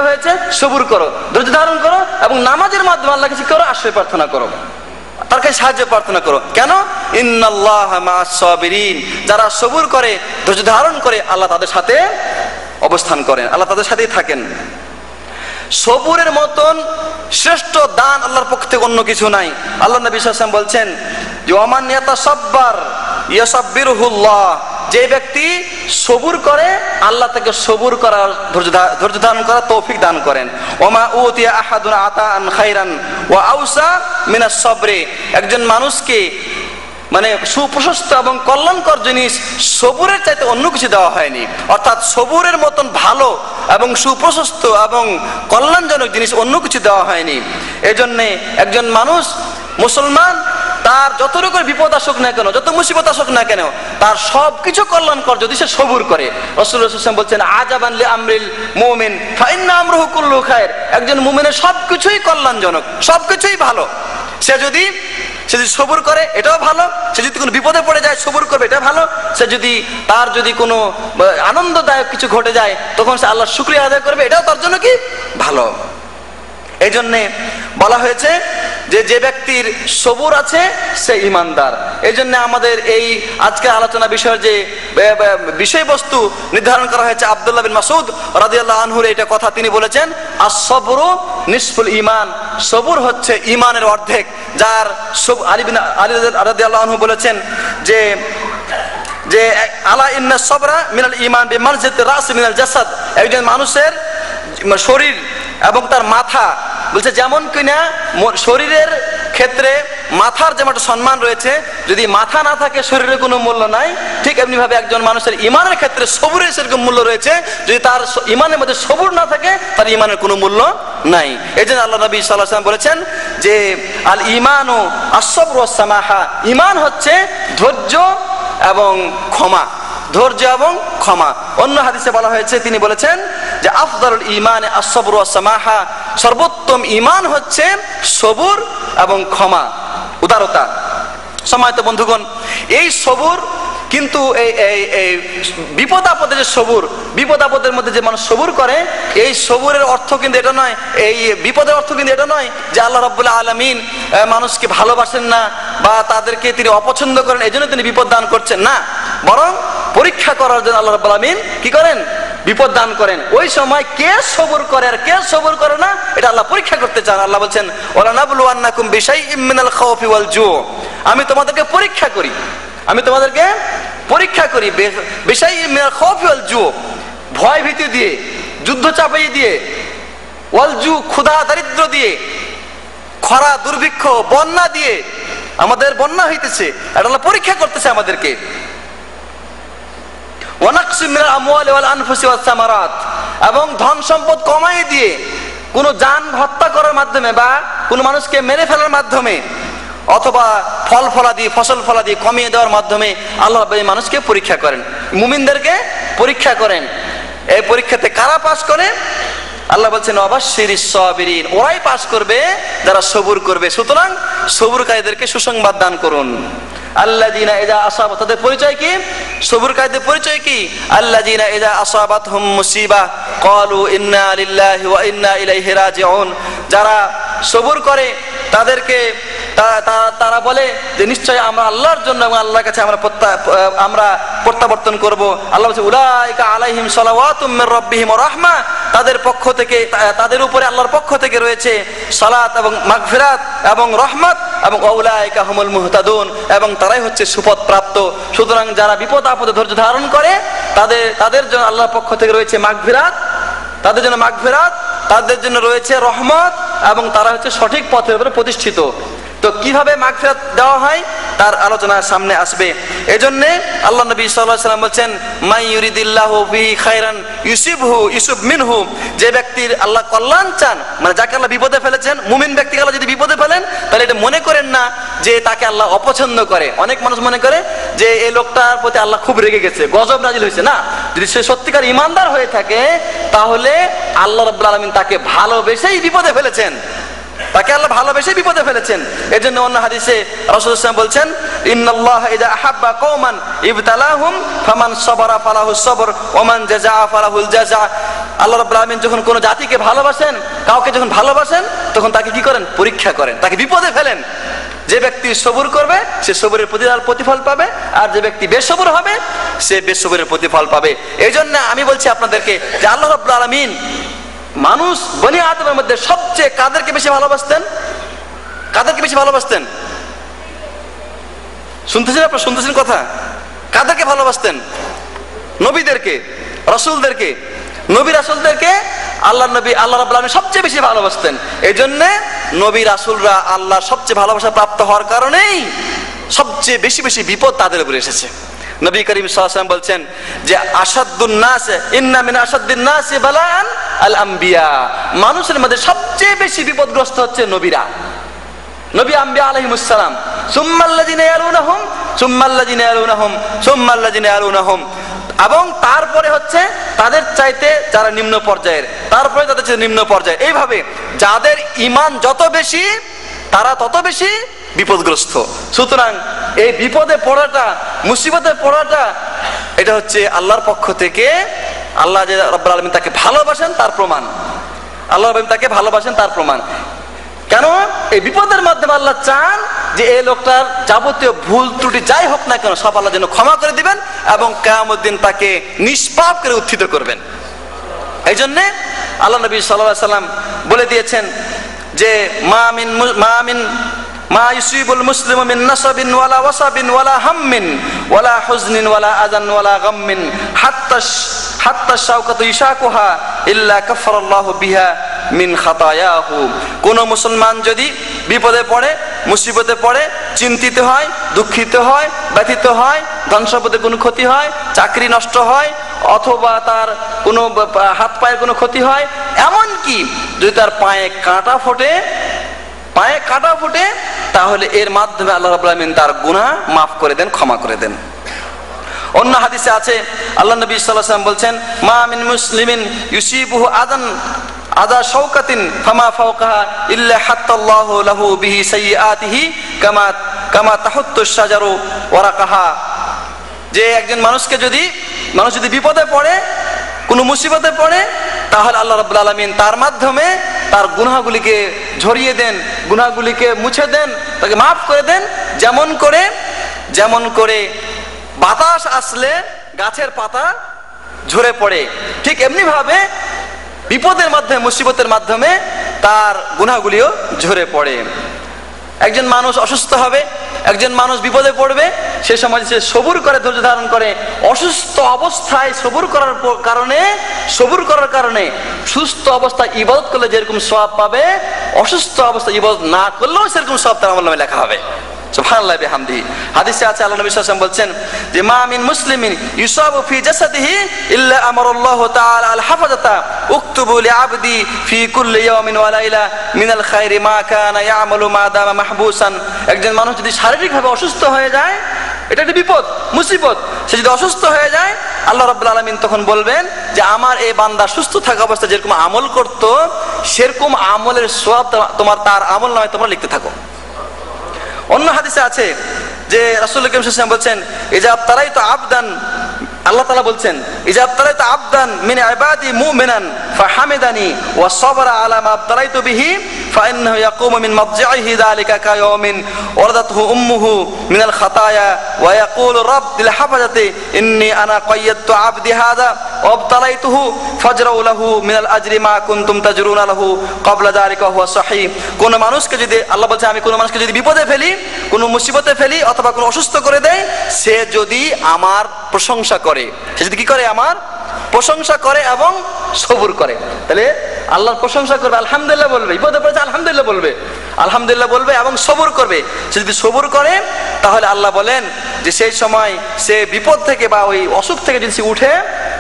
হয়েছে, সবুর করো, ধৈর্য ধারণ করো এবং নামাজের মাধ্যমে আল্লাহর কাছে কি করো? আশ্রয় প্রার্থনা করো, তার কাছে সাহায্য প্রার্থনা করো। কেন? ইন্নাল্লাহা মা'আস-সাবিরিন, যারা সবুর করে, ধৈর্য ধারণ করে, আল্লাহ তাদের সাথে অবস্থান করেন, আল্লাহ তাদের সাথেই থাকেন। সবুরের মতন শ্রেষ্ঠ দান আল্লাহর পক্ষ থেকে অন্য কিছু নাই। আল্লাহ নবী সাল্লাল্লাহু আলাইহি ওয়াসাল্লাম বলছেন যে ওমান ইয়াতাসাব্বার ইয়াসাব্বিরুহুল্লাহ, যে ব্যক্তি সবুর করে আল্লাহ তাকে সবুর করার, ধৈর্য ধারণ করার তৌফিক দান করেন। ওমা উতিয়া আহাদুন আতাআন খাইরান ওয়া আওসা মিনাস সাবরি, একজন মানুষকে মানে সুপ্রশস্ত এবং কল্যাণকর জিনিস সবুরের চাইতে অন্য কিছু দেওয়া হয়নি। অর্থাৎ সবুরের মতন ভালো এবং সুপ্রশস্ত এবং কল্যাণজনক জিনিস অন্য কিছু দেওয়া হয়নি। এজন্যে একজন মানুষ মুসলমান, তার যত রকমের বিপদ আসুক না কেন, যত মুসিবত আসুক না কেন, তার সবকিছু কল্যাণকর যদি সে সবুর করে। রাসূলুল্লাহ সাল্লাল্লাহু আলাইহি ওয়াসাল্লাম বলছেন, আজাবান লি আমরিল মুমিন ফাইন্না আমরুহু কুল্লু খায়র, একজন মুমিনের সবকিছুই কল্যাণজনক, সবকিছুই ভালো। সে যদি সবুর করে এটাও ভালো, সে যদি কোনো বিপদে পড়ে যায় সবুর করবে এটা ভালো, সে যদি তার যদি কোনো আনন্দদায়ক কিছু ঘটে যায় তখন সে আল্লাহর শুকরিয়া আদায় করবে, এটাও তার জন্য কি ভালো। এই জন্যে বলা হয়েছে যে ব্যক্তির সবুর আছে সে ঈমানদার। এই জন্য আমাদের এই আজকে আলোচনা বিষয়ের যে বিষয়বস্তু নির্ধারণ করা হয়েছে, আব্দুল্লাহ বিন মাসউদ রাদিয়াল্লাহু আনহুর এটা কথা, তিনি বলেছেন আস-সাবরু নিসফুল ঈমান, সবুর হচ্ছে ঈমানের অর্ধেক। যার আলী রাদিয়াল্লাহু আনহু বলেছেন যে আলা ইন্না সাবরা মিনাল ঈমান বিমানজিলাতি রাস মিনাল জাসাদ, একজন মানুষের শরীর এবং তার মাথা, বলছে যেমন কিনা শরীরের ক্ষেত্রে মাথার যেমন একটা সম্মান রয়েছে, যদি মাথা না থাকে শরীরের কোনো মূল্য নাই, ঠিক এমনি ভাবে একজন মানুষের ঈমানের ক্ষেত্রে সবুরের সেরকম মূল্য রয়েছে। যদি তার ঈমানের মধ্যে সবুর না থাকে তার ঈমানের কোনো মূল্য নাই। এই জন্য আল্লাহ নবী সাল্লাল্লাহু আলাইহি ওয়াসাল্লাম বলেছেন যে আল ঈমানু আস-সাবরু ওয়াস-সামাহা, ঈমান হচ্ছে ধৈর্য এবং ক্ষমা, ধৈর্য এবং ক্ষমা। অন্য হাদিসে বলা হয়েছে, তিনি বলেছেন যে আফদালুল ঈমান আস-সাবরু ওয়াস-সামাহা, সর্বোত্তম ঈমান হচ্ছে সবুর এবং ক্ষমা, উদারতা। সম্মানিত বন্ধুগণ, এই সবুর কিন্তু এই বিপদ আপদে যে সবুর, বিপদ আপদের মধ্যে যে মানুষ সবুর করে, এই সবুরের অর্থ কিন্তু এটা নয়, এই বিপদের অর্থ কিন্তু এটা নয় যে আল্লাহ রাব্বুল আলামিন মানুষকে ভালোবাসেন না বা তাদেরকে তিনি অপছন্দ করেন এই জন্য তিনি বিপদ দান করছেন না, বরং পরীক্ষা করার জন্য আল্লাহ রাব্বুল আলামিন কি করেন? বিপদ দান করেন। ওই সময় কে সবুর করে আর কে সবুর করে না এটা আল্লাহ পরীক্ষা করতে চান। আল্লাহ বলছেন ওয়ালা নাবলুওয়ান্নাকুম বিশাইইম মিনাল খাউফি ওয়াল জু, আমি তোমাদেরকে পরীক্ষা করি, আমি তোমাদেরকে পরীক্ষা করি বিশাইইম মিনাল খাউফি ওয়াল জু, ভয় ভীতি দিয়ে, যুদ্ধ চাপাই দিয়ে, ওয়াল জু ক্ষুধা দারিদ্র দিয়ে, খরা দুর্ভিক্ষ বন্যা দিয়ে, আমাদের বন্যা হইতেছে, এটা আল্লাহ পরীক্ষা করতেছে আমাদেরকে। এবং ধন সম্পদ কমাই দিয়ে, কোন যান হত্যা করার মাধ্যমে বা কোন মানুষকে মেরে ফেলার মাধ্যমে অথবা ফল ফলাদি ফসল ফলাদি কমিয়ে দেওয়ার মাধ্যমে আল্লাহ মানুষকে পরীক্ষা করেন, মুমিনদেরকে পরীক্ষা করেন। এই পরীক্ষাতে কারা পাস করে? আল্লাহ বলছেন ওয়াবাশশিরিস সাবিরিন, ওরাই পাস করবে যারা সবুর করবে। সুতরাং সবুরকারীদেরকে সুসংবাদ দান করুন। আল্লাযীনা ইযা আসাবাত, তাদের পরিচয় কি? সবুরকারীদের পরিচয় কি? আল্লাযীনা ইযা আসাবাতহুম মুসিবা ক্বালু ইন্না লিল্লাহি ওয়া ইন্না ইলাইহি রাজিউন, যারা সবুর করে তাদেরকে তারা বলে যে নিশ্চয় আমরা আল্লাহর জন্য এবং আল্লাহর কাছে আমরা প্রত্যাবর্তন করব। আল্লাহ বলছে উলাইকা আলাইহিম সালাওয়াতুম মির রাব্বিহিম ওয়া রাহমা, তাদের পক্ষ থেকে, তাদের উপরে আল্লাহর পক্ষ থেকে রয়েছে সালাত এবং মাগফিরাত এবং রহমত, এবং উলাইকা হুমুল মুহতাদুন, এবং তারাই হচ্ছে সুপথ প্রাপ্ত। সুতরাং যারা বিপদ আপদে ধৈর্য ধারণ করে তাদের জন্য আল্লাহর পক্ষ থেকে রয়েছে মাগফিরাত, তাদের জন্য মাগফিরাত, তাদের জন্য রয়েছে রহমত, এবং তারা হচ্ছে সঠিক পথের উপরে প্রতিষ্ঠিত। তো কিভাবে মাগফিরাত দেওয়া হয়? তার আলোচনা সামনে আসবে। এজন্য আল্লাহ নবী সাল্লাল্লাহু আলাইহি ওয়াসাল্লাম বলছেন, মাই ইউরিদিল্লাহু বিহি খায়রান ইউসিব মিনহু, যে ব্যক্তির আল্লাহ কল্যাণ চান, মানে যাকে আল্লাহ বিপদে ফেলেছেন, মুমিন ব্যক্তিকে আল্লাহ যদি বিপদে ফেলেন, তাহলে এটা মনে করেন না যে তাকে আল্লাহ অপছন্দ করে। অনেক মানুষ মনে করে যে এই লোকটার প্রতি আল্লাহ খুব রেগে গেছে, গজব নাজিল হয়েছে। না, যদি সে সত্যিকার ইমানদার হয়ে থাকে তাহলে আল্লাহ রাব্বুল আলামিন তাকে ভালোবেসেই বিপদে ফেলেছেন, তাকে আল্লাহ ভালোবেসে বিপদে ফেলেছেন। এই জন্য অন্য হাদিসে রাসূলুল্লাহ সাল্লাল্লাহু আলাইহি ওয়াসাল্লাম বলছেন, ইন্নাল্লাহা ইযা আহাব্বা কওমান ইবতালাহুম ফামান সাবারা ফালাহুস সবর ওয়া মান জাযাআ ফালাহুল জাযা। আল্লাহ রাব্বুল আলামিন যখন কোনো জাতিকে ভালোবাসেন, কাউকে যখন ভালোবাসেন, তখন তাকে কি করেন? পরীক্ষা করেন, তাকে বিপদে ফেলেন। যে ব্যক্তি সবুর করবে সে সবরের প্রতিফল পাবে, আর যে ব্যক্তি বেসবর হবে সে বেসবরের প্রতিফল পাবে। এই জন্য আমি বলছি আপনাদেরকে যে আল্লাহ রাব্বুল আলামিন মানুষ বনি আদমের মধ্যে সবচেয়ে কাদেরকে বেশি ভালোবাসতেন? কাদেরকে বেশি ভালোবাসতেন? শুনতেছেন আপনারা? শুনতেছেন কথা? কাদেরকে ভালোবাসতেন? নবীদেরকে, রাসূলদেরকে। নবী রাসূলদেরকে আল্লাহ রাব্বুল আলামিন সবচেয়ে বেশি ভালোবাসতেন। এই জন্য নবী রাসূলরা আল্লাহর সবচেয়ে ভালোবাসা প্রাপ্ত হওয়ার কারণেই সবচেয়ে বেশি বেশি বিপদ তাদের উপরে এসেছে। নবী করিম সাল্লাল্লাহু আলাইহি ওয়াসাল্লাম বলছেন যে আশাদ্দুন নাস ইন্না মিন আশাদ্দিন নাসি বালাআন আল আম্বিয়া, মানুষের মধ্যে সবচেয়ে বেশি বিপদগ্রস্ত হচ্ছে নবীরা, নবী আম্বিয়া আলাইহিমুস সালাম। সুম্মাল্লাযিনা ইয়ালুনাহুম সুম্মাল্লাযিনা ইয়ালুনাহুম সুম্মাল্লাযিনা ইয়ালুনাহুম, এবং তারপরে হচ্ছে তাদের চাইতে যারা নিম্ন পর্যায়ের, তারপরে তাদের চাইতে নিম্ন পর্যায়ে। এইভাবে যাদের ঈমান যত বেশি তারা তত বেশি বিপদগ্রস্ত। সুতরাং এই বিপদে পড়াটা, মুসিবতে পড়াটা, এটা হচ্ছে আল্লাহর পক্ষ থেকে আল্লাহ যে রাব্বুল আলামিন তাকে ভালোবাসেন তার প্রমাণ। আল্লাহ রাব্বুল তাকে ভালোবাসেন তার প্রমাণ। কেন? এই বিপদের মাধ্যমে আল্লাহ চান যে এই লোকটার যাবতীয় ভুল ত্রুটি যাই হোক না কেন সব আল্লাহ যেন ক্ষমা করে দিবেন এবং কিয়ামতের দিন তাকে নিষ্পাপ করে উত্থিত করবেন। এই জন্য আল্লাহ নবী সাল্লাল্লাহু আলাইহি ওয়াসাল্লাম বলে দিয়েছেন যে মা ইউসিবুল মুসলিমু মিন নাসাবিন ওয়ালা ওয়াসাবিন ওয়ালা হাম্মিন ওয়ালা হুজনিন ওয়ালা আযান ওয়ালা গাম্মিন হাত্তা শাওকাতু ইশাকুহা ইল্লা কাফারাল্লাহু বিহা মিন খাতায়াহু। কোন মুসলমান যদি বিপদে পড়ে, মুসিবতে পড়ে, চিন্তিত হয়, দুঃখিত হয়, ব্যথিত হয়, ধন সম্পদের কোনো ক্ষতি হয়, চাকরি নষ্ট হয়, অথবা তার কোনো হাত পায়ের কোনো ক্ষতি হয়, এমনকি যদি তার পায়ে কাঁটা ফোটে, তাহলে এর মাধ্যমে আল্লাহ রাব্বুল আলামিন তার গুনাহ মাফ করে দেন, ক্ষমা করে দেন। অন্য হাদিসে আছে আল্লাহ নবী সাল্লাল্লাহু আলাইহি ওয়াসাল্লাম বলছেন, মা মিন মুসলিমিন ইউসিবুহু আদা শাওকাতিন ফামা ফাওকাহা ইল্লা হাত্তাল্লাহু লাহু বিহি সাইয়্যাতিহি কামা তাহুত্তু শাজারু ওয়ারাকাহা। যে একজন মানুষ যদি বিপদে পড়ে, কোনো মুসিবতে পড়ে, তাহলে আল্লাহ রাব্বুল আলামিন তার মাধ্যমে তার গুনাহগুলিকে ঝরিয়ে দেন, গুনাহগুলিকে মুছে দেন, তাকে মাফ করে দেন। যেমন করে বাতাস আসলে গাছের পাতা ঝরে পড়ে, ঠিক এমনি ভাবে বিপদের মাধ্যমে, মুসিবতের মাধ্যমে তার গুনাহগুলিও ঝরে পড়ে। একজন মানুষ অসুস্থ হবে, একজন মানুষ বিপদে পড়বে, সে সময় সে সবুর করে, ধৈর্য ধারণ করে, অসুস্থ অবস্থায় সবুর করার কারণে সুস্থ অবস্থায় ইবাদত করলে যেরকম সওয়াব পাবে, অসুস্থ অবস্থায় ইবাদত না করলেও সেরকম সওয়াব তার আমলনামায় লেখা হবে। সুবহানাল্লাহি ওয়া বিহামদিহি। হাদিসে আছে আল্লাহ নবী সাল্লাল্লাহু আলাইহি ওয়াসাল্লাম বলছেন যে মা মিন মুসলিমিন ইউসাবু ফি জাসাদিহি ইল্লা আমারাল্লাহু তাআলা আল হাফাজাতা উকতুবু লিআবদি ফি কুল্লি ইয়াওমিন ওয়া লাইলা মিনাল খায়রি মা কানা ইয়ামালু মা দামা মাহবুসান। একজন মানুষ যদি শারীরিকভাবে অসুস্থ হয়ে যায়, এটা একটা বিপদ, মুসিবত। সে যদি অসুস্থ হয়ে যায়, আল্লাহ রাব্বুল আলামিন তখন বলবেন যে আমার এই বান্দা সুস্থ থাকা অবস্থায় যেরকম আমল করত, সেরকম আমলের সওয়াব তার আমলনামায় তোমরা লিখতে থাকো। অন্য হাদিসে আছে যে রাসূলুল্লাহ সাল্লাল্লাহু আলাইহি ওয়াসাল্লাম বলছেন, ইজা তারাইতু আবদান, আল্লাহ তাআলা বলছেন, ইজা তারাইতু আবদান মিন ইবাদি মুমিনান ফাহামিদানি ওয়া সাবারা আলা মা তারাইতু বিহি ফাইন্নাহু ইয়াকুমু মিন মাদজিহি যালিকা কায়াউমিন ওয়ালাদাতহু উম্মুহু মিনাল খাতায়া ওয়া ইয়াকুলু রাব্বিল হাফাজাতি ইন্নী আনা qayyadtu আবদি হাযা ওয়া আবতালাইতুহু ফাজরাউ লাহু মিনাল আজরি মা কুনতুম তাজরুনা লাহু ক্বাবলা যালিকা হুয়া সহিহ। কোন মানুষকে যদি, আল্লাহ বলছে, আমি কোন মানুষকে যদি বিপদে ফেলি, কোন মুসিবতে ফেলি, অথবা কোন অসুস্থ করে দেয়, সে যদি আমার প্রশংসা করে, সে যদি কি করে? আমার প্রশংসা করে এবং সবুর করে, তাহলে আল্লাহর প্রশংসা করবে, আলহামদুলিল্লাহ বলবে, বিপদে পড়েছে আলহামদুলিল্লাহ বলবে, আলহামদুলিল্লাহ বলবে এবং সবর করবে। সে যদি সবর করে তাহলে আল্লাহ বলেন যে সেই সময় সে বিপদ থেকে বা ওই অসুখ থেকে যদি সে উঠে,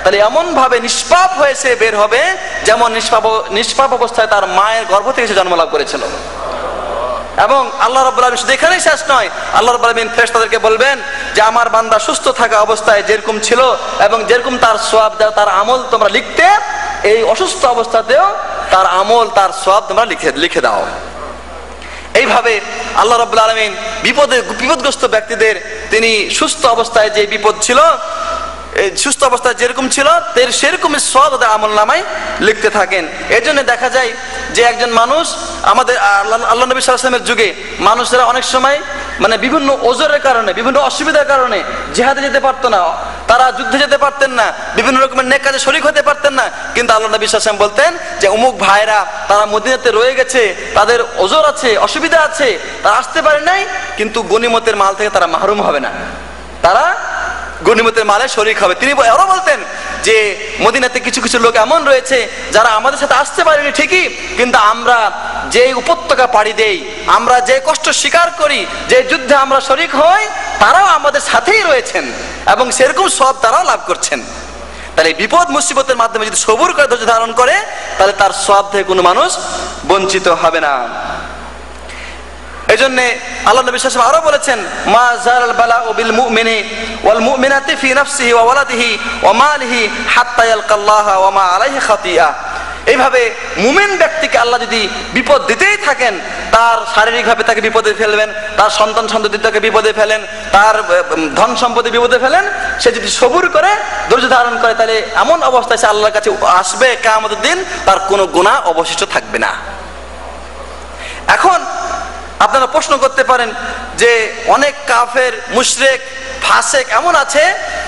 তাহলে এমন ভাবে নিষ্পাপ হয়ে সে বের হবে যেমন নিষ্পাপ অবস্থায় তার মায়ের গর্ভ থেকে সে জন্ম লাভ করেছিল। এবং আল্লাহ রাব্বুল আলামিন শুধু এখানেই শেষ নয়, আল্লাহ রাব্বুল আলামিন ফেরেশতাদেরকে বলবেন যে আমার বান্দা সুস্থ থাকা অবস্থায় যেরকম ছিল এবং যেরকম তার সওয়াব তার আমল তোমরা লিখতে, এই অসুস্থ অবস্থাতেও তার আমল তার সওয়াব তোমরা লিখে দাও। এইভাবে আল্লাহ রাব্বুল আলামিন বিপদগ্রস্ত ব্যক্তিদের তিনি সুস্থ অবস্থায় যে বিপদ ছিল, সুস্থ অবস্থায় যেরকম ছিল সেরকমই সওয়াব তাদের আমলনামায় লিখতে থাকেন। এই জন্য দেখা যায় যে একজন মানুষ, আমাদের আল্লাহ নবী সাল্লাল্লাহু আলাইহি ওয়াসাল্লামের যুগে মানুষেরা অনেক সময় মানে বিভিন্ন ওজরের কারণে, বিভিন্ন অসুবিধার কারণে জিহাদে যেতে পারতো না, তারা যুদ্ধে যেতে পারতেন না, বিভিন্ন রকমের নেক কাজে শরীক হতে পারতেন না। কিন্তু আল্লাহ নবী সাল্লাল্লাহু আলাইহি ওয়াসাল্লাম বলতেন যে অমুক ভাইরা তারা মদিনাতে রয়ে গেছে, তাদের ওজর আছে, অসুবিধা আছে, তারা আসতে পারে নাই, কিন্তু গনিমতের মাল থেকে তারা মাহরুম হবে না, তারা গনিমতের মালে শরীক হবে। তিনি আরো বলতেন যে মদিনাতে কিছু কিছু লোক এমন রয়েছে যারা আমাদের সাথে আসতে পারেনি ঠিকই, কিন্তু আমরা যে উপত্যকা পাড়ি দেই, আমরা যে কষ্ট স্বীকার করি, যে যুদ্ধে আমরা শরীক হই, তারাও আমাদের সাথেই রয়েছেন এবং সেরকম সব তারাও লাভ করছেন। তাহলে বিপদ মুসিবতের মাধ্যমে যদি সবুর করে ধৈর্য ধারণ করে, তাহলে তার সওয়াব থেকে কোনো মানুষ বঞ্চিত হবে না। এই জন্য আল্লাহ নবী সাল্লাল্লাহু আলাইহি ওয়াসাল্লাম আরো বলেছেন, মা জালাল বালাউ বিল মুমিনি ওয়াল মুমিনাতি ফি নাফসিহি ওয়া ওয়ালাদিহি ওয়া মালিহি হাত্তা ইয়ালকাল্লাহা ওয়া মা আলাইহি খাতিয়া। এইভাবে মুমিন ব্যক্তিকে আল্লাহ যদি বিপদ দিতেই থাকেন, তার শারীরিকভাবে তাকে বিপদে ফেলবেন, তার সন্তান সন্ততি তাকে বিপদে ফেলেন, তার ধন সম্পত্তি বিপদে ফেলেন, সে যদি সবুর করে ধৈর্য ধারণ করে, তাহলে এমন অবস্থায় সে আল্লাহর কাছে আসবে কিয়ামতের দিন, তার কোনো গুনাহ অবশিষ্ট থাকবে না। এখন আপনারা প্রশ্ন করতে পারেন যে অনেক কাফের, মুশরিক, ফাসিক এমন আছে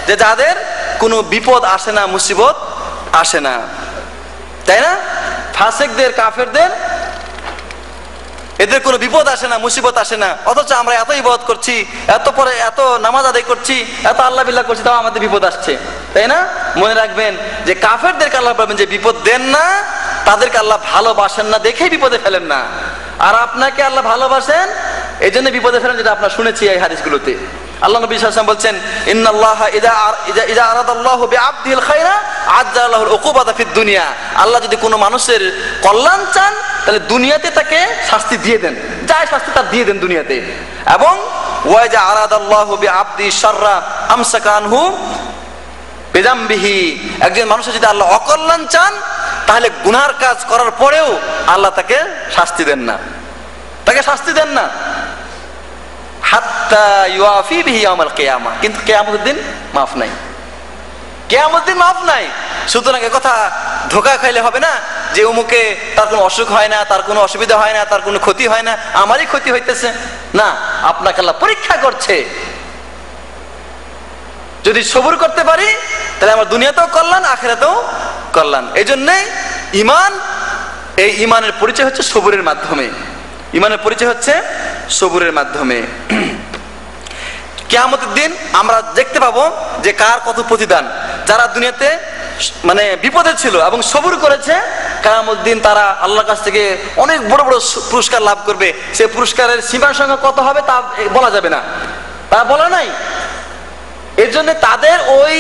যে যাদের কোনো বিপদ আসে না, মুসিবত আসে না, তাই না? ফাসিকদের, কাফেরদের এদের কোনো বিপদ আসে না, মুসিবত আসে না, অথচ আমরা এত ইবাদত করছি, এত নামাজ আদায় করছি, এত আল্লাহ বিল্লাহ করছি, তাও আমাদের বিপদ আসছে, তাই না? মনে রাখবেন যে কাফেরদেরকে আল্লাহ বলবেন যে বিপদ দেন না, তাদেরকে আল্লাহ ভালোবাসেন না দেখেই বিপদে ফেলেন না। আর আপনাকে আল্লাহ ভালোবাসেন, এই জন্য বিপদে ফেলেন, যেটা আপনারা শুনেছি এই হাদিসগুলোতে। আল্লাহ নবী সাল্লাল্লাহু আলাইহি ওয়াসাল্লাম বলছেন, ইন্নাল্লাহা ইযা আরাদাল্লাহু বিআবদিহিল খায়রা আজ্জালা লাহুল উকুবাতা ফিদ দুনিয়া। আল্লাহ যদি কোনো মানুষের কল্যাণ চান, তাহলে দুনিয়াতে তাকে শাস্তি দিয়ে দেন, যাই শাস্তি তার দিয়ে দেন দুনিয়াতে। এবং ওয়া ইযা আরাদাল্লাহু বিআবদি শাররা আমসাকা আনহু বিযামবিহি। একজন মানুষের যদি আল্লাহ অকল্যাণ চান, তাহলে গুনার কাজ করার পরেও আল্লাহ তাকে শাস্তি দেন না, তাকে শাস্তি দেন না, হাত্তা ইউআফি বিহি ইয়াউমাল কিয়ামা। কিন্তু কিয়ামতের দিন মাফ নাই, কিয়ামতের দিন মাফ নাই। সুতরাং একথা ধোঁকা খাইলে হবে না যে অমুকে তার কোনো অসুখ হয় না, তার কোনো অসুবিধা হয় না, তার কোনো ক্ষতি হয় না, আমারই ক্ষতি হইতেছে না। আপনাকে আল্লাহ পরীক্ষা করছে, যদি সবর করতে পারি তাহলে আমার দুনিয়াতেও কল্যাণ, আখিরাতেও কল্যাণ। এই জন্যে ঈমান, এই ঈমানের পরিচয় হচ্ছে সবরের মাধ্যমে, ঈমানের পরিচয় হচ্ছে সবরের মাধ্যমে। কিয়ামতের দিন আমরা দেখতে পাবো যে কার কত প্রতিদান। যারা দুনিয়াতে মানে বিপদে ছিল এবং সবর করেছে, কিয়ামতের দিন তারা আল্লাহর কাছ থেকে অনেক বড় বড় পুরস্কার লাভ করবে। সেই পুরস্কারের সীমার সংখ্যা কত হবে তা বলা যাবে না, তা বলা নাই। এর জন্য তাদের ওই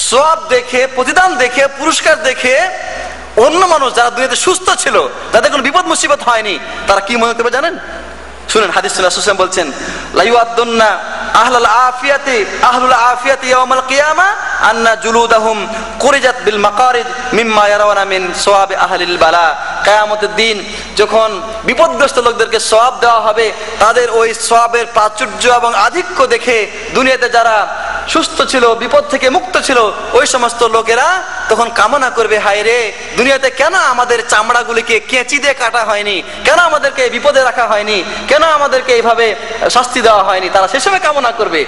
সওয়াব দেখে, প্রতিদান দেখে, পুরস্কার দেখে অন্য মানুষ যারা দুনিয়াতে সুস্থ ছিল, যাদের কোনো বিপদ মুসিবত হয়নি, তারা কি মনে করবে জানেন? শুনেন, হাদিস রাসূল সাল্লাল্লাহু আলাইহি ওয়াসাল্লাম বলছেন, লা ইউআদ্দুন্না আহলুল আফিয়াতি ইয়াউমাল কিয়ামা আন্না জুলুদাহুম কুরিজাত বিল মাকারিদ মিম্মা ইয়ারাউনা মিন সওয়াবি আহলিল বালা। কিয়ামতের দিন যখন বিপদগ্রস্ত লোকদেরকে সওয়াব দেওয়া হবে, তাদের ওই সওয়াবের প্রাচুর্য এবং আধিক্য দেখে দুনিয়াতে যারা সুস্থ ছিল, বিপদ থেকে মুক্ত ছিল, ওই সমস্ত লোকেরা তখন কামনা করবে, হায় রে, দুনিয়াতে কেন আমাদের চামড়াগুলিকে কেঁচি দিয়ে কাটা হয়নি, কেন আমাদেরকে বিপদে রাখা হয়নি, কেন আমাদেরকে এইভাবে শাস্তি দেওয়া হয়নি, তারা সেসবে কামনা করবে।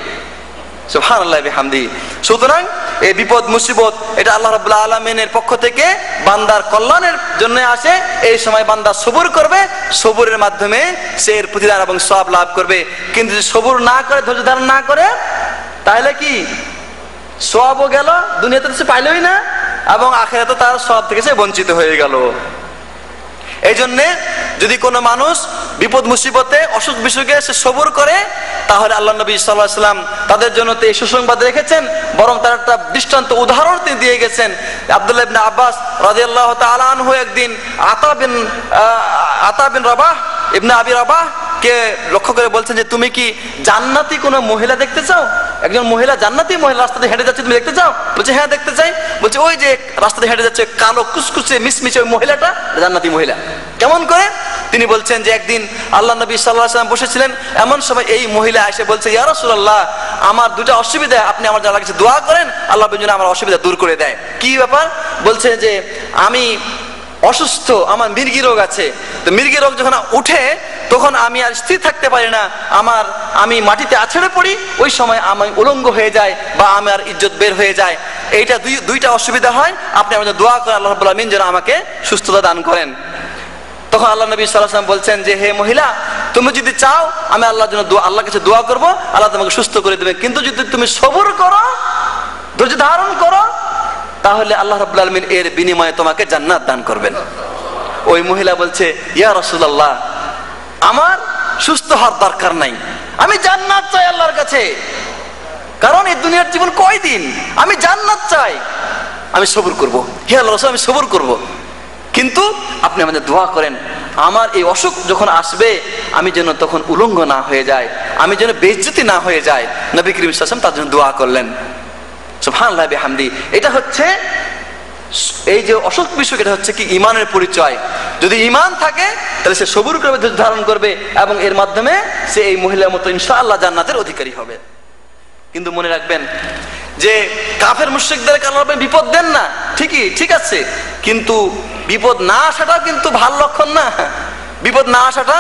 সুবহানাল্লাহি বিহামদিহি। সুতরাং এই বিপদ মুসিবত এটা আল্লাহ রাব্বুল আলামিনের পক্ষ থেকে বান্দার কল্যাণের জন্য আসে। এই সময় বান্দা সবর করবে, সবরের মাধ্যমে সে এর প্রতিদান এবং সওয়াব লাভ করবে। কিন্তু যদি সবর না করে, ধৈর্য ধারণ না করে, তাহলে কি সওয়াবও গেল, দুনিয়াতে সে পাইলই না, এবং আখিরাতে তার সওয়াব থেকে সে বঞ্চিত হয়ে গেল। এই জন্যে যদি কোনো মানুষ বিপদ মুসিবতে অসুখ বিসুখে সে সবর করে, তাহলে আল্লাহ নবী সাল্লাল্লাহু আলাইহি ওয়াসাল্লাম তাদের জন্য তো এই সুসংবাদ রেখেছেন, বরং তার একটা দৃষ্টান্ত উদাহরণ তিনি দিয়ে গেছেন। আব্দুল্লাহ ইবনে আব্বাস রাদিয়াল্লাহু তাআলা আনহু একদিন আতা বিন রাবাহ ইবনে আবি রাবাহ কে লক্ষ্য করে বলছেন যে তুমি কি জান্নাতি কোনো মহিলা দেখতে চাও? একজন মহিলা, জান্নাতি মহিলা রাস্তাতে হেঁটে যাচ্ছে, তুমি দেখতে চাও? বলছে হ্যাঁ দেখতে চাই। বলছে ওই যে রাস্তাতে হেঁটে যাচ্ছে কালো কুচকুচে মিসমিসে ওই মহিলাটা জান্নাতি মহিলা। কেমন করে? তিনি বলছেন যে একদিন আল্লাহ নবী সাল্লাল্লাহু আলাইহি ওয়াসাল্লাম বসেছিলেন, এমন সময় এই মহিলা এসে বলছে ইয়া রাসূলুল্লাহ, আমার দুটো অসুবিধা, আপনি আমার জন্য কিছু দোয়া করেন, আল্লাহ যেন আমার অসুবিধা দূর করে দেয়। কি ব্যাপার? বলছে যে আমি অসুস্থ, আমার মির্গি রোগ আছে। তো মির্গি রোগ যখন উঠে তখন আমি আর স্থির থাকতে পারি না, আমি মাটিতে আছড়ে পড়ি, ওই সময় আমি উলঙ্গ হয়ে যায় বা আমার ইজ্জত বের হয়ে যায়। এইটা দুইটা অসুবিধা হয়, আপনি আমাদের দোয়া করেন আল্লাহ রাব্বুল আলামিন যেন আমাকে সুস্থতা দান করেন। তখন আল্লাহ নবী সাল্লাল্লাহু আলাইহি ওয়াসাল্লাম বলছেন যে হে মহিলা, তুমি যদি চাও আমি আল্লাহর জন্য আল্লাহর কাছে দোয়া করবো, আল্লাহ তোমাকে সুস্থ করে দেবে, কিন্তু যদি তুমি সবর করো, ধৈর্য ধারণ করো, তাহলে আল্লাহ রাব্বুল আলামিন এর বিনিময়ে তোমাকে জান্নাত দান করবেন। ওই মহিলা বলছে ইয়া রাসূলুল্লাহ, আমার সুস্থ হওয়ার দরকার নাই, আমি জান্নাত চাই আল্লাহর কাছে, কারণ এই দুনিয়ার জীবন কয়দিন, আমি জান্নাত চাই, আমি সবর করব। হে আল্লাহ রাসূল, আমি সবর করব, কিন্তু আপনি আমাদের দোয়া করেন আমার এই অসুখ যখন আসবে আমি যেন তখন উলঙ্গ না হয়ে যায়, আমি যেন বেইজ্জতি না হয়ে যায়। নবী করিম সাল্লাল্লাহু আলাইহি ওয়াসাল্লাম তার জন্য দোয়া করলেন। সুবহানাল্লাহ বিহামদি। এটা হচ্ছে এই যে অসুখ বিসুখ, এটা হচ্ছে কি ঈমানের পরিচয়। যদি ঈমান থাকে তাহলে সে সবর করবে, ধৈর্য ধারণ করবে, এবং এর মাধ্যমে সে এই মহিলার মতো ইনশাআল্লাহ জান্নাতের অধিকারী হবে। কিন্তু মনে রাখবেন যে কাফের মুশরিকদেরকে আল্লাহ বিপদ দেন না, ঠিক আছে, কিন্তু বিপদ না আসাটাও কিন্তু ভালো লক্ষণ না। বিপদ না আসাটা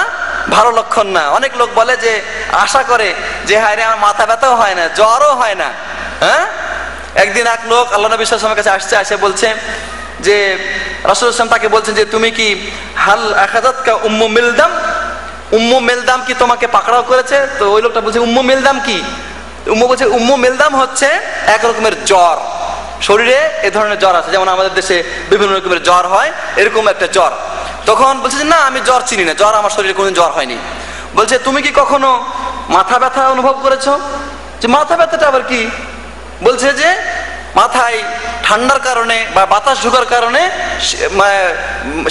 ভালো লক্ষণ না। অনেক লোক বলে যে আশা করে যে হায় রে আমার মাথা ব্যথাও হয় না, জ্বরও হয় না। হ্যাঁ, একদিন এক লোক আল্লাহ নবী সাল্লাল্লাহু আলাইহি ওয়াসাল্লামের কাছে আসে বলছে যে রাসূলুল্লাহ সাল্লাল্লাহু আলাইহি ওয়াসাল্লাম তাকে বলছেন যে তুমি কি হাল আখাযাতকা উম্মু মিলদাম, উম্মু মিলদাম কি তোমাকে পাকড়াও করেছে? তো ওই লোকটা বলছে উম্মু মিলদাম কি? বলছে উম্মু মিলদাম হচ্ছে এক রকমের জ্বর, শরীরে এ ধরনের জ্বর আছে, যেমন আমাদের দেশে বিভিন্ন রকমের জ্বর হয়, এরকম একটা জ্বর। তখন বলছে যে না, আমি জ্বর চিনি না, জ্বর আমার শরীরে কোনোদিন জ্বর হয়নি। বলছে তুমি কি কখনো মাথা ব্যথা অনুভব করেছো? যে মাথা ব্যথাটা আবার কি? বলছে যে মাথায় ঠান্ডার কারণে বা বাতাস ঢোকার কারণে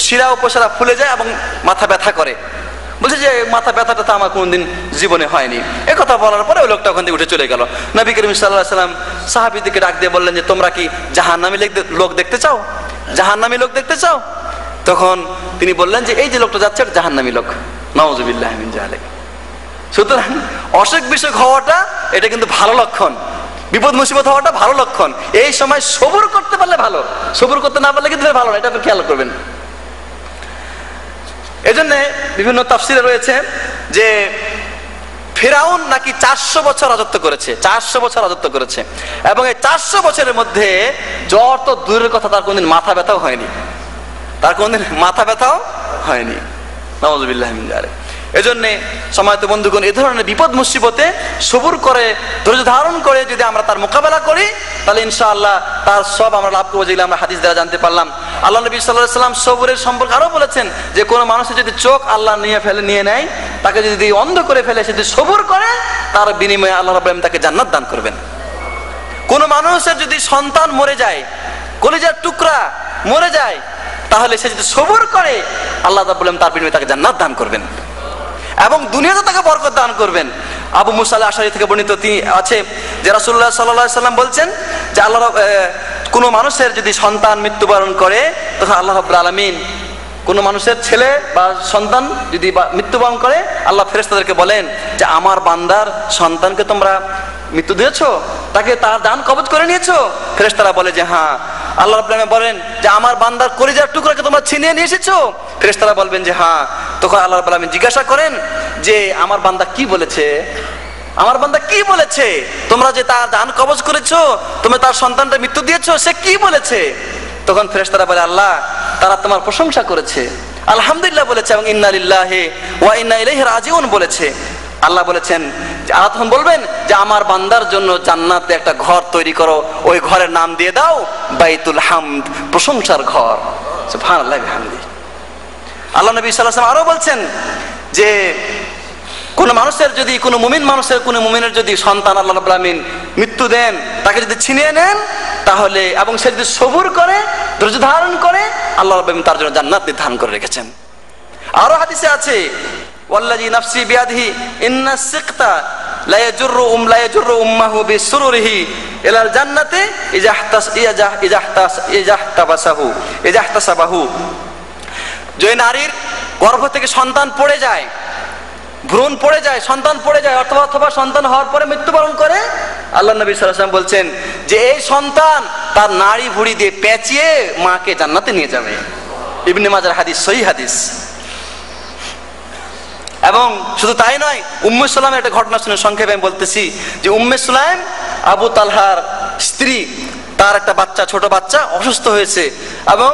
শিরা উপশিরা ফুলে যায় এবং মাথা ব্যথা করে। বলছে যে মাথা ব্যথাটা তো আমার কোনদিন জীবনে হয়নি। এ কথা বলার পরে ওই লোকটা ওখান থেকে উঠে চলে গেল। নবী করিম সাল্লাল্লাহু আলাইহি ওয়াসাল্লাম সাহাবীদেরকে ডাক দিয়ে বললেন যে তোমরা কি জাহান্নামী লোক দেখতে চাও? জাহান্নামী লোক দেখতে চাও? তখন তিনি বললেন যে এই যে লোকটা যাচ্ছে এটা জাহান্নামী লোক। নাউযুবিল্লাহি মিন যালিক। সুতরাং অসুখ বিসুখ হওয়াটা এটা কিন্তু ভালো লক্ষণ, বিপদ মুসিবত হওয়াটা ভালো লক্ষণ। এই সময় সবর করতে পারলে ভালো, সবর করতে না পারলে কিন্তু ভালো না, এটা আপনি খেয়াল করবেন। এজন্য বিভিন্ন তাফসিরে রয়েছে যে ফিরাউন নাকি 400 বছর রাজত্ব করেছে, 400 বছর রাজত্ব করেছে, এবং এই 400 বছরের মধ্যে জ্বর তো দূরের কথা, তার কোনদিন মাথা ব্যথাও হয়নি, তার কোনদিন মাথা ব্যথাও হয়নি। নাউযুবিল্লাহি মিন যালিক। এজন্য সম্মানিত বন্ধুগণ, এই ধরনের বিপদ মুসিবতে সবর করে ধৈর্য ধারণ করে যদি আমরা তার মোকাবেলা করি তাহলে ইনশাআল্লাহ তার সব আমরা লাভ করবো, যেগুলো আমরা হাদিস দ্বারা জানতে পারলাম। আল্লাহ নবী সাল্লাল্লাহু আলাইহি ওয়াসাল্লাম সবরের সম্পর্কে আরো বলেছেন যে কোনো মানুষের যদি চোখ আল্লাহ নিয়ে নেয়, তাকে যদি অন্ধ করে ফেলে, সে যদি সবর করে তার বিনিময়ে আল্লাহ রাব্বুল আলামিন তাকে জান্নাত দান করবেন। কোন মানুষের যদি সন্তান মরে যায়, কলিজার টুকরা মরে যায়, তাহলে সে যদি সবর করে আল্লাহ রাব্বুল আলামিন তার বিনিময়ে তাকে জান্নাত দান করবেন এবং দুনিয়াতে তাকে বরকত দান করবেন। আবু মুসা আল-আশআরী থেকে বর্ণিত আছে যে রাসূলুল্লাহ সাল্লাল্লাহু আলাইহি ওয়াসাল্লাম বলছেন যে আল্লাহ কোনো মানুষের যদি সন্তান মৃত্যুবরণ করে, তখন আল্লাহ রাব্বুল আলামিন কোনো মানুষের ছেলে বা সন্তান যদি মৃত্যুবরণ করে, আল্লাহ ফেরেশতাদেরকে বলেন যে আমার বান্দার সন্তানকে তোমরা মৃত্যু দিয়েছো, তাকে তার জান কবজ করে নিয়েছো? ফেরেশতারা বলে যে হ্যাঁ। আল্লাহ রাব্বুল আলামিন বলেন যে আমার বান্দার কলিজার টুকরাকে তোমরা ছিনিয়ে নিয়ে এসেছো? ফেরেশতারা বলবেন যে হ্যাঁ। তখন আল্লাহ রাব্বুল আলামিন জিজ্ঞাসা করেন যে আমার বান্দা কি বলেছে, আমার বান্দা কি বলেছে? তোমরা যে তার জান কবজ করেছো, তুমি তার সন্তানটা মৃত্যু দিয়েছো, সে কি বলেছে? তখন ফেরেশতারা বলে আল্লাহ তারা তোমার প্রশংসা করেছে, আলহামদুলিল্লাহ বলেছে এবং ইন্না লিল্লাহি ওয়া ইন্না ইলাইহি রাজিউন বলেছে। আল্লাহ বলেছেন যে আল্লাহ তখন বলবেন যে আমার বান্দার জন্য জান্নাতে একটা ঘর তৈরি করো, ওই ঘরের নাম দিয়ে দাও বাইতুল হামদ, প্রশংসার ঘর। সুবহানাল্লাহি ওয়া বিহামদিহি। আল্লাহ নবী সাল্লাল্লাহু আলাইহি ওয়াসাল্লাম আরো বলছেন যে কোন মানুষের যদি, কোন মুমিন মানুষের, কোন মুমিনের যদি সন্তান আল্লাহ রাব্বুল আলামিন মৃত্যু দেন, তাকে যদি ছিনিয়ে নেন, তাহলে এবং সে যদি সবুর করে, ধৈর্য ধারণ করে, আল্লাহ রাব্বুল আলামিন তার জন্য জান্নাত নির্ধারণ করে রেখেছেন। আরো হাদিসে আছে, ওয়াল্লাযী নাফসি বিয়াদিহি ইন্না সিকতা লা ইয়াজুরু উম্মাহু বিসুরুরিহি ইলাল জান্নাতি ইজাহতাসাবাহু। যে নারীর গর্ভ থেকে সন্তান পড়ে যায়, ভ্রূণ পড়ে যায়, সন্তান পড়ে যায়, অথবা সন্তান হওয়ার পরে মৃত্যুবরণ করে, আল্লাহ নবী সাল্লাল্লাহু আলাইহি ওয়াসাল্লাম বলছেন যে এই সন্তান তার নাড়ি ভুঁড়ি দিয়ে পেঁচিয়ে মাকে জান্নাতে নিয়ে যাবে। ইবনে মাজার হাদিস, সহিহ হাদিস। এবং শুধু তাই নয়, উম্মে সুলাইমের একটা ঘটনা শুনে সংক্ষেপে আমি বলতেছি যে উম্মে সুলাইম আবু তালহার স্ত্রী, তার একটা বাচ্চা, ছোট বাচ্চা অসুস্থ হয়েছে, এবং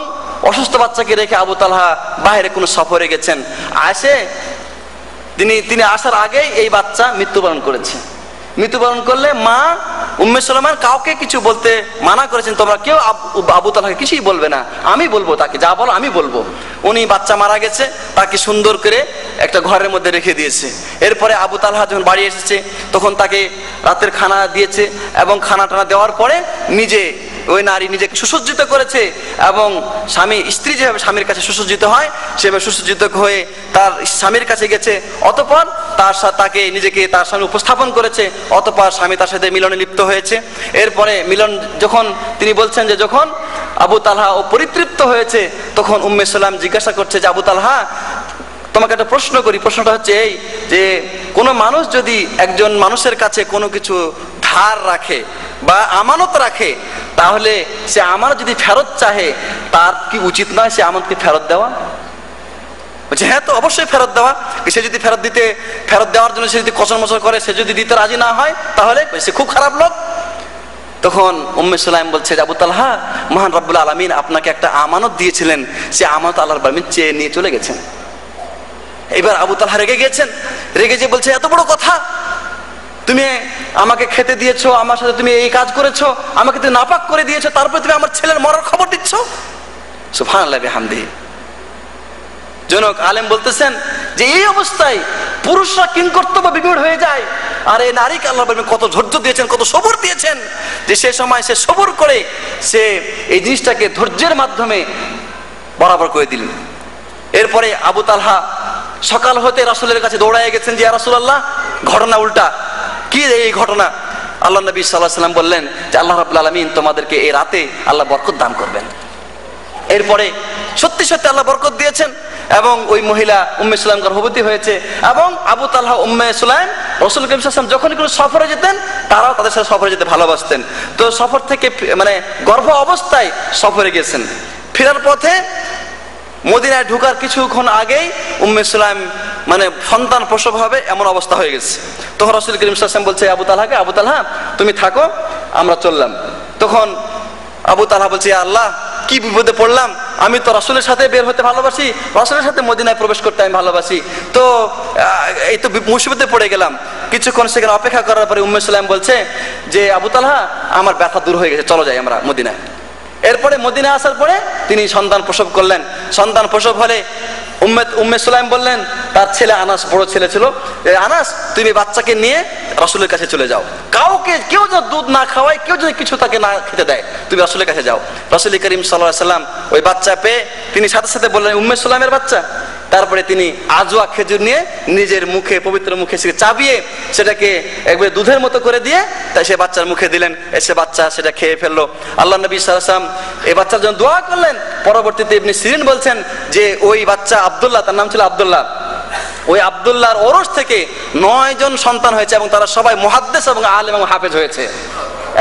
অসুস্থ বাচ্চাকে রেখে আবু তালহা বাইরে কোনো সফরে গেছেন। তিনি আসার আগেই এই বাচ্চা মৃত্যুবরণ করেছে। মৃত্যুবরণ করলে মা উম্মে সুলাইমান কাউকে কিছু বলতে মানা করেছেন, তোমরা কেউ আবু তালহাকে কিছুই বলবে না, আমি বলবো, তাকে যা বলো আমি বলবো। উনি বাচ্চা মারা গেছে, তাকে সুন্দর করে একটা ঘরের মধ্যে রেখে দিয়েছে। এরপরে আবু তালহা যখন বাড়ি এসেছে, তখন তাকে রাতের খানা দিয়েছে, এবং খানা টানা দেওয়ার পরে ওই নারী নিজেকে সুসজ্জিত করেছে, এবং স্ত্রী যেভাবে স্বামীর কাছে সুসজ্জিত হয় সেভাবে সুসজ্জিত হয়ে তার স্বামীর কাছে গেছে। অতঃপর তাকে নিজেকে তার সামনে উপস্থাপন করেছে। অতঃপর স্বামী তার সাথে মিলনে লিপ্ত হয়েছে। এরপরে মিলন যখন তিনি বলছেন যে যখন আবু তালহা ও পরিতৃপ্ত হয়েছে, তখন উম্মে সুলাইম জিজ্ঞাসা করছে যে আবু তালহা, তোমাকে একটা প্রশ্ন করি। প্রশ্নটা হচ্ছে এই যে কোনো মানুষ যদি একজন মানুষের কাছে কোনো কিছু ধার রাখে বা আমানত রাখে, তাহলে সে আমানত যদি ফেরত চাহে, তার কি উচিত নয় সে আমানতকে ফেরত দেওয়া? বলছে হ্যাঁ, তো অবশ্যই ফেরত দেওয়া। সে যদি ফেরত দেওয়ার জন্য সে যদি কচরমচর করে, সে যদি দিতে রাজি না হয়, তাহলে সে খুব খারাপ লোক। তখন উম্মে সুলাইম বলছে যে আবু তালহা, মহান রব্বুল আলামিন আপনাকে একটা আমানত দিয়েছিলেন, সে আমানত আল্লাহ রাব্বুল আলামিন চেয়ে নিয়ে চলে গেছেন। এবার আবু তালহা রেগে গেছেন, রেগে যে বলছে এত বড় কথা, তুমি আমাকে খেতে দিয়েছো, আমার সাথে তুমি এই কাজ করেছো, আমাকে তুমি নাপাক করে দিয়েছো, তারপরে তুমি আমার ছেলের মরার খবর দিচ্ছ। সুবহানাল্লাহি বিহামদিহি। জনক আলেম বলতেছেন যে এই অবস্থায় পুরুষরা কিংকর্তব্য বিমূঢ় হয়ে যায়, আর এই নারীকে আল্লাহ কত ধৈর্য দিয়েছেন, কত সবর দিয়েছেন, যে সে সময় সে সবর করে সে এই জিনিসটাকে ধৈর্যের মাধ্যমে বরাবর করে দিলেন। এরপরে আবু তালহা সকাল হতে রাসূলের কাছে দৌড়ায় গেছেন যে ইয়া রাসূলুল্লাহ, ঘটনা উল্টা। কি এই ঘটনা? আল্লাহ নবী সাল্লাল্লাহু আলাইহি ওয়াসাল্লাম বললেন যে আল্লাহ রাব্বুল আলামিন তোমাদেরকে এই রাতে আল্লাহ বরকত দান করবেন। এরপরে সত্যি সত্যি আল্লাহ বরকত দিয়েছেন, এবং ওই মহিলা উম্মে সুলাইম গর্ভবতী হয়েছে। এবং আবু তালহা, উম্মে সুলাইম রাসূল করিম সাল্লাল্লাহু আলাইহি ওয়াসাল্লাম যখন কোনো সফরে যেতেন, তারাও তাদের সাথে সফরে যেতে ভালোবাসতেন। তো সফর থেকে গর্ভ অবস্থায় সফরে গেছেন, ফেরার পথে মদিনায় ঢোকার কিছুক্ষণ আগেই উম্মে সুলাইম সন্তান প্রসব হবে এমন অবস্থা হয়ে গেছে। তখন রাসূল করিম সাল্লাল্লাহু আলাইহি ওয়াসাল্লাম বলছে আবু তালহাকে, আবু তালহা তুমি থাকো, আমরা চললাম। তখন আবু তালহা বলছে আল্লাহ, কি বিপদে পড়লাম, আমি তো রাসূলের সাথে বের হতে ভালোবাসি, রাসূলের সাথে মদিনায় প্রবেশ করতে আমি ভালোবাসি, তো এই তো মুসিবতে পড়ে গেলাম। কিছুক্ষণ সেখানে অপেক্ষা করার পরে উম্মে সুলাইম বলছে যে আবু তালহা, আমার ব্যথা দূর হয়ে গেছে, চলো যাই আমরা মদিনায়। এরপরে মদিনায় আসার পরে তিনি সন্তান প্রসব করলেন। সন্তান প্রসব হলে উম্মে সুলাইম বললেন, তার ছেলে আনাস বড় ছেলে ছিল, আনাস তুমি বাচ্চাকে নিয়ে রাসূলের কাছে চলে যাও, কেউ যদি দুধ না খাওয়ায়, কেউ যদি কিছু তাকে না খেতে দেয়, তুমি রাসূলের কাছে যাও। রাসূল করিম সাল্লাল্লাহু আলাইহি ওয়াসাল্লাম ওই বাচ্চা পেয়ে তিনি সাথে সাথে বললেন উম্মে সুলাইমের বাচ্চা। তারপরে তিনি আজওয়া খেজুর নিয়ে নিজের মুখে, পবিত্র মুখে চাবিয়ে সেটাকে একবারে দুধের মতো করে দিয়ে তাই সে বাচ্চার মুখে দিলেন। সে বাচ্চা সেটা খেয়ে ফেললো। আল্লাহ নবী সাল্লাল্লাহু আলাইহি ওয়াসাল্লাম এই বাচ্চার জন্য দোয়া করলেন। পরবর্তীতে ইবনে সিরিন বলছেন যে ওই বাচ্চা আব্দুল্লাহ, তার নাম ছিল আব্দুল্লাহ, ওই আব্দুল্লাহর ওরস থেকে 9 জন সন্তান হয়েছে, এবং তারা সবাই মুহাদ্দিস এবং আলেম এবং হাফেজ হয়েছে।